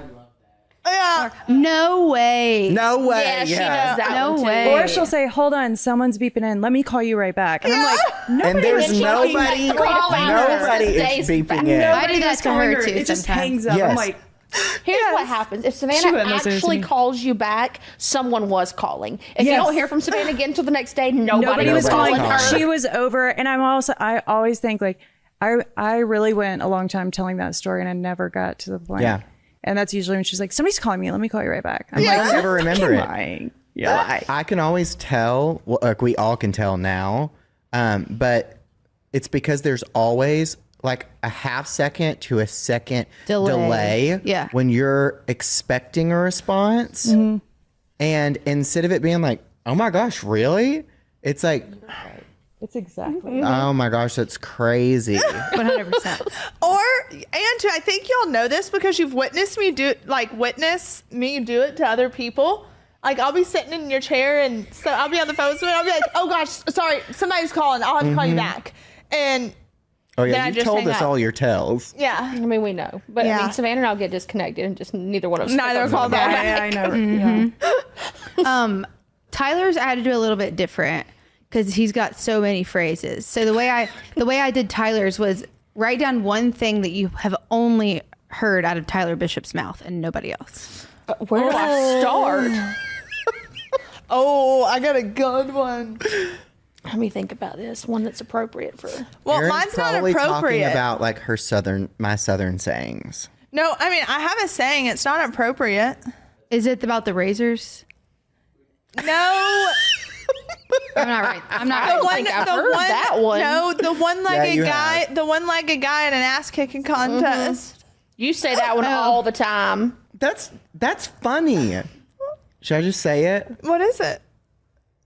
Yeah. No way. No way. Yeah, she does that No one too. way. or she'll say, hold on, someone's beeping in. Let me call you right back. And I'm like, And nobody there's was talking. nobody hours, is days beeping back. in. I do that to her, too, It just sometimes. hangs up. Yes. I'm like, Here's what happens. If She Savannah wouldn't listen to actually me. calls you back, someone was calling. If you Yes. don't hear from Savannah again until the next day, nobody was calling. calling her. She was over. And I always think like, I really went a long time telling that story and I never got to the point. Yeah. And that's usually when she's like, somebody's calling me. Let me call you right back. I'm I like, don't ever remember it. lying. You're lying. I can always tell, well, like we all can tell now, but it's because there's always like a half second to a second delay Yeah. when you're expecting a response. And instead of it being like, oh my gosh, really? It's like, It's exactly. oh my gosh, that's crazy. 100%. I think y'all know this because you've witnessed me do it to other people. Like I'll be sitting in your chair and so I'll be on the phone with someone. I'll be like, oh gosh, sorry, somebody's calling. I'll have to call you back. And Oh Then yeah, I you've just told hang us up. all your tells. yeah, I mean, we know. But I Yeah. mean, Savannah and I'll get disconnected and just neither one of us. neither call back. Yeah, I know. Yeah. Tyler's I had to do a little bit different because he's got so many phrases. So the way I did Tyler's was write down one thing that you have only heard out of Tyler Bishop's mouth and nobody else. Where do I start? Oh, I got a good one. Let me think about this. One that's appropriate for. Well, Erin's mine's not probably appropriate. talking about like my southern sayings. No, I mean I have a saying. It's not appropriate. Is it about the razors? No. I'm not right. I'm not I right. don't think I've heard that one. No, the one-legged you guy. have. The one-legged guy in an ass-kicking contest. You say that one all the time. That's funny. Should I just say it? What is it?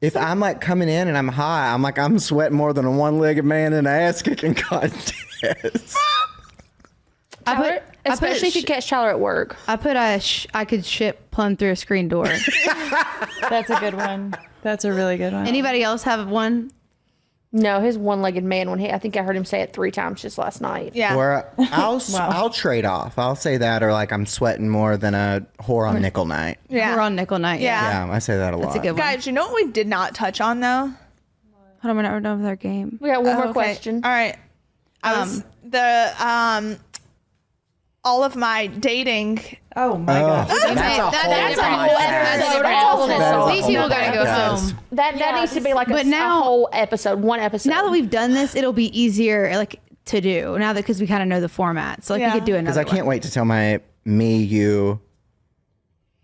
If I'm like coming in and I'm high, I'm like, I'm sweating more than a one-legged man in an ass-kicking contest. Especially if you catch Tyler at work. I put I could ship plumb through a screen door. That's a good one. That's a really good one. Anybody else have one? No, his one-legged man one. I think I heard him say it 3 times just last night. Yeah. Or I'll trade off. I'll say that, or like I'm sweating more than a whore on nickel night. Yeah. We're on nickel night. Yeah. Yeah, I say that a lot. That's a good one. Guys, you know what we did not touch on though? Hold on, we're not done with our game. We got one more Okay. question. All right. all of my dating. Oh my god. That's a whole episode. These people gotta go home. That needs to be like a whole episode, one episode. Now that we've done this, it'll be easier like to do now that because we kind of know the format. So like we could do another. Because I can't wait to tell my you,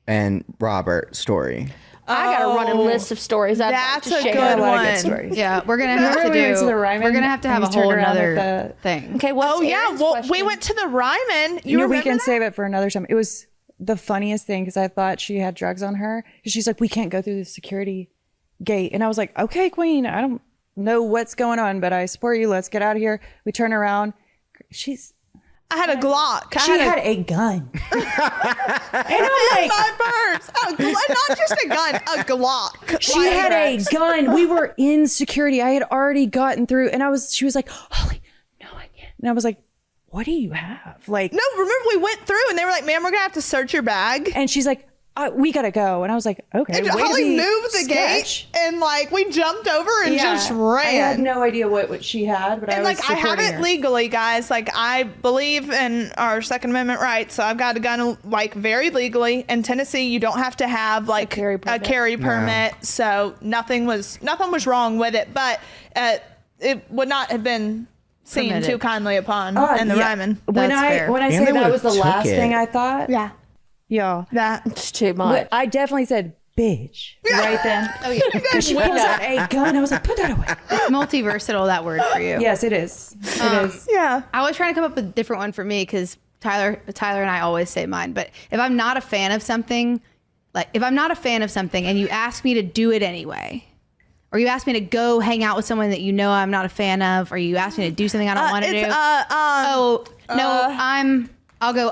and Robert story. I gotta run a list of stories. That's like to a share. good one. Good stories. Yeah, we're gonna have to do. We're gonna have to have a whole another thing. Okay. What's Erin's Well, question? we went to the Ryman. You know, we remember can that? save it for another time. It was the funniest thing because I thought she had drugs on her. She's like, we can't go through the security gate. And I was like, okay, Queen, I don't know what's going on, but I support you. Let's get out of here. We turn around. I had a Glock. She had a gun. And I'm like, my purse. Not just a gun, a Glock. she had a gun. We were in security. I had already gotten through, and she was like, Holly, no, I can't. And I was like, what do you have? Like, No, remember we went through and they were like, ma'am, we're gonna have to search your bag. and she's like, we gotta go. And I was like, okay. And way to Holly be moved the sketch. gate and like we jumped over and just ran. I had no idea what she had, but And I was like I have supporting it her. legally, guys. Like I believe in our Second Amendment rights, so I've got a gun like very legally. In Tennessee, you don't have to have like a carry permit, so nothing was wrong with it. But it would not have been seen Permitted. too kindly upon in the Ryman. When That's fair. when I And say they that would've was the took last it. thing I thought, Yeah, y'all, It's too much. but I definitely said bitch right then. Oh yeah, because she pulls out a gun. I was like, put that away. It's multiversatile, that word for you. Yes, it is. It is. yeah. I was trying to come up with a different one for me because Tyler and I always say mine. But if I'm not a fan of something, and you ask me to do it anyway, or you ask me to go hang out with someone that you know I'm not a fan of, or you ask me to do something I don't want to do.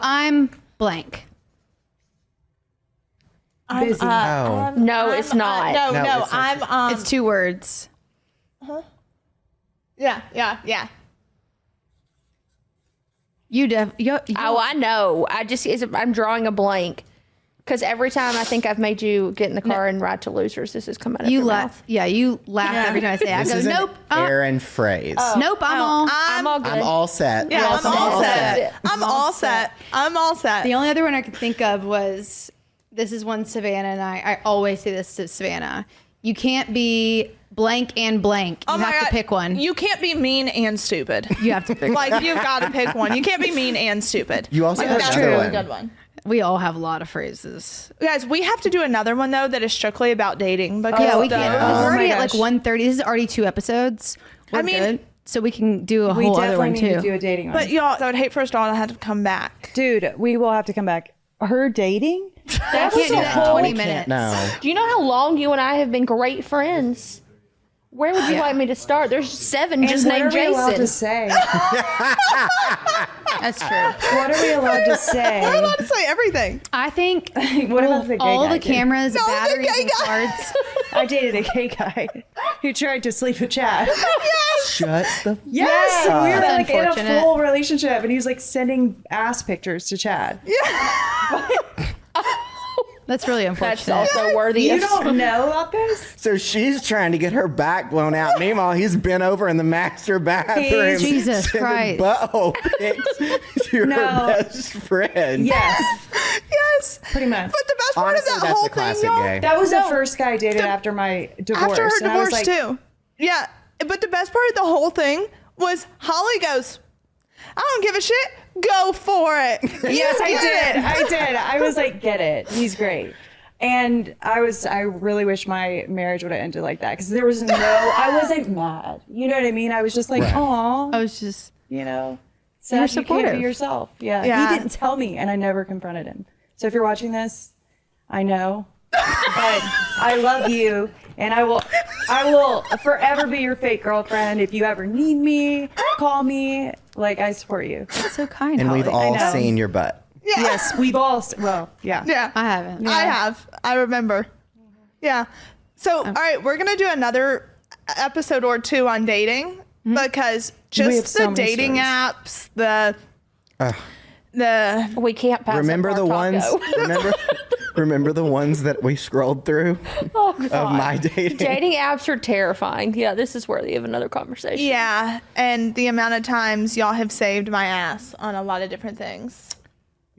I'm blank. Busy. no, it's not. No, it's not. I'm It's 2 words. yeah. Oh, I know. I'm drawing a blank because every time I think I've made you get in the car and ride to Losers, this is coming out of You your laugh. mouth. Yeah, you laugh every time I say it. I This go, is an nope. Aaron phrase. Nope, I'm all. I'm all good. I'm all set. Yeah, I'm all set. I'm all set. The only other one I could think of was, this is one Savannah and I always say this to Savannah. You can't be blank and blank. You have to pick one. You can't be mean and stupid. You have to pick one. Like you've got to pick one. You can't be mean and stupid. You also have That's another a one. good one. We all have a lot of phrases. Guys, we have to do another one though that is strictly about dating because Yeah, we can. Oh We're already my at like gosh. 1:30. This is already 2 episodes. We're good. So we can do a We whole other definitely one need too. to do a dating one. But y'all, I would hate for us all to have to come back. Dude, we will have to come back. Her dating? I can't do that in 20 minutes. No. Do you know how long you and I have been great friends? Where would you like me to start? There's 7 just what named are we allowed to Jason. say? That's true. What are we allowed to say? I'm about to say everything. I think What about the gay all guy, the dude? cameras, No, the batteries, gay and guy. cards. I dated a gay guy who tried to sleep with Chad. Shut the Yes, we were That's like in a unfortunate. full relationship, and he was like sending ass pictures to Chad. That's really That's unfortunate. also worthy You of don't know about this? So she's trying to get her back blown out. Meanwhile, he's been over in the master bathroom. Jesus sending Christ. butthole pics to No. her best friend. Yes, Yes. pretty much. But the best part Honestly, of that that's whole a classic thing, y'all, gay. That was the first guy I dated after my divorce. after her and I was divorce like, too. Yeah. But the best part of the whole thing was Holly goes, I don't give a shit. Go for it. Yes, I You get did. it. I did. I was like, get it. He's great. And I really wish my marriage would have ended like that because there was I wasn't mad. You know what I mean? I was just like, aw, I was just, you know, were sad you can't supportive. be yourself. Yeah. Yeah. He didn't tell me and I never confronted him. So if you're watching this, I know, but I love you and I will forever be your fake girlfriend. If you ever need me, call me. Like, I support you. that's so kind. And we've Holly. all know. seen your butt. Yeah. Yes, we've all, yeah. Yeah. I haven't. I have. I remember. Yeah. So, all right, we're going to do another episode or 2 on dating because We have just so the many dating stories. apps, the We can't pass Remember up the our ones? taco. Remember the ones that we scrolled through of my dating? Dating apps are terrifying. Yeah, this is worthy of another conversation. yeah, and the amount of times y'all have saved my ass on a lot of different things.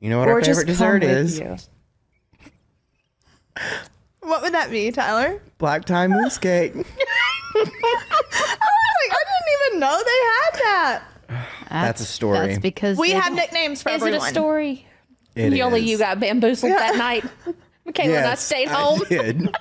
You know what Or our just favorite dessert come with is? you. What would that be, Tyler? Black tie mousse cake. I didn't even know they had that. That's a story. That's because We they have don't. nicknames for Is everyone. it a story? It You got bamboozled that night. Michaela and I stayed home. I did.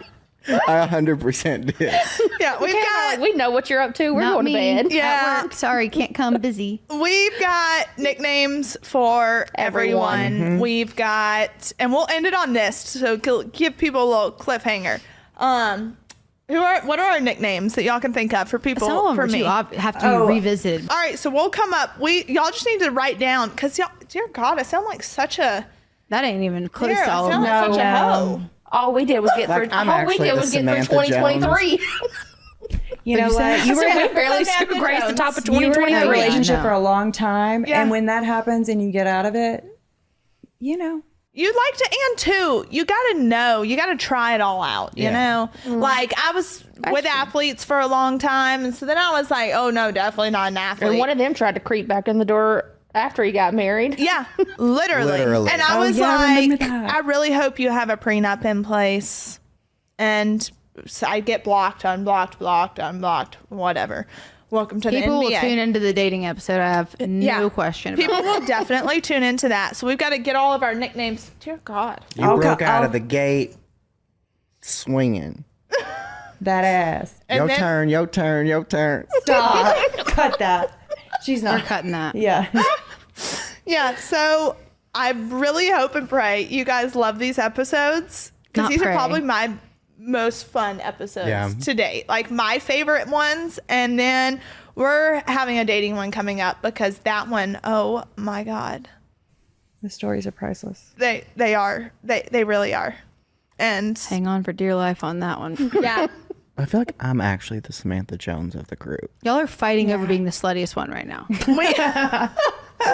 I 100% did. Yeah, we've got We know what you're up to. We're Not going me. to bed. Yeah. At work. Sorry, can't come. Busy. we've got nicknames for everyone. We've got, and we'll end it on this, so give people a little cliffhanger. What are our nicknames that y'all can think of for people? Some of them for are me. too have to be revisited. All right, so we'll come up. Y'all just need to write down because y'all, dear God, I sound like such a. That ain't even close Here, to I all of sound them. like such a hoe. All we did was get Like, through. I'm All we actually did the was get through Samantha 2023. You know what? You You were we in barely Samantha graced the top of you were in a 2023. relationship No. for a long time, Yeah. and when that happens and you get out of it, you know. You'd like to, and two, you got to know, you got to try it all out, you know? Like, I was with athletes for a long time, and so then I was like, oh, no, definitely not an athlete. And one of them tried to creep back in the door after he got married. Yeah, literally. Literally. And I Oh, was yeah, I remember like, that. I really hope you have a prenup in place. And so I get blocked, unblocked, whatever. Welcome to People the will NBA. tune into the dating episode. I have no question about People will definitely tune into that. So we've got to get all of our nicknames. Dear God. You broke out of the gate swinging. That ass. And Your then- turn, your turn, your turn. Stop. Cut that. She's We're not. cutting that. Yeah. Yeah, so I really hope and pray you guys love these episodes because Not these pray. are probably my most fun episodes to date. Like my favorite ones. And then we're having a dating one coming up because that one, oh my God. The stories are priceless. They are. They really are. And Hang on for dear life on that one. yeah. I feel like I'm actually the Samantha Jones of the group. Y'all are fighting over being the sluttiest one right now.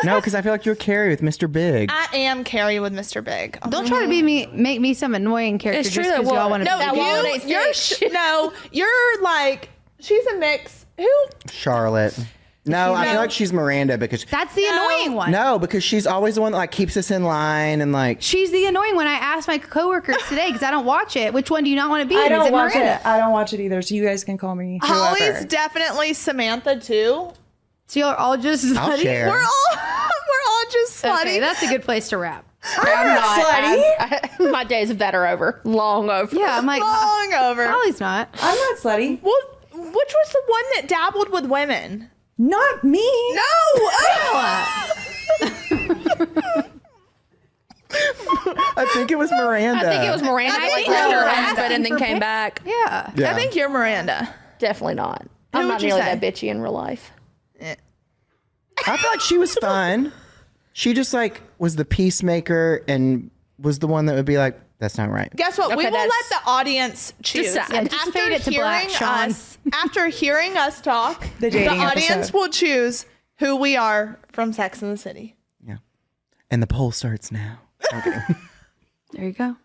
No, because I feel like you're Carrie with Mr. Big. I am Carrie with Mr. Big. Don't try to be me, make me some annoying character It's just true that because y'all won't. want to. No, That won't ain't you're thick. no, you're like she's a mix. Who? Charlotte. No, I feel like she's Miranda because That's the annoying one. no, because she's always the one that like keeps us in line and like She's the annoying one. I asked my coworkers today because I don't watch it. Which one do you not want to be? I in? Is don't it watch Miranda? it. I don't watch it either. So you guys can call me Holly's whoever. definitely Samantha too. So y'all are all just I'll slutty? share. We're all just slutty. Okay, that's a good place to wrap. I'm not. My days of that are over. Long over. Yeah, I'm like, long over. Holly's not. I'm not slutty. Well, which was the one that dabbled with women? Not me. No. I think it was Miranda. I think it was Miranda. I think left her you're husband and then came back. Yeah. Yeah. I think you're Miranda. Definitely not. I'm would not you nearly say? that bitchy in real life. I feel like she was fun. She just like was the peacemaker and was the one that would be like, that's not right. Guess what? we Okay, will let that's- the audience choose. Decide. Yeah, just fade it to black, Sean. After hearing us talk, The dating audience episode. will choose who we are from Sex and the City. Yeah. And the poll starts now. Okay. There you go.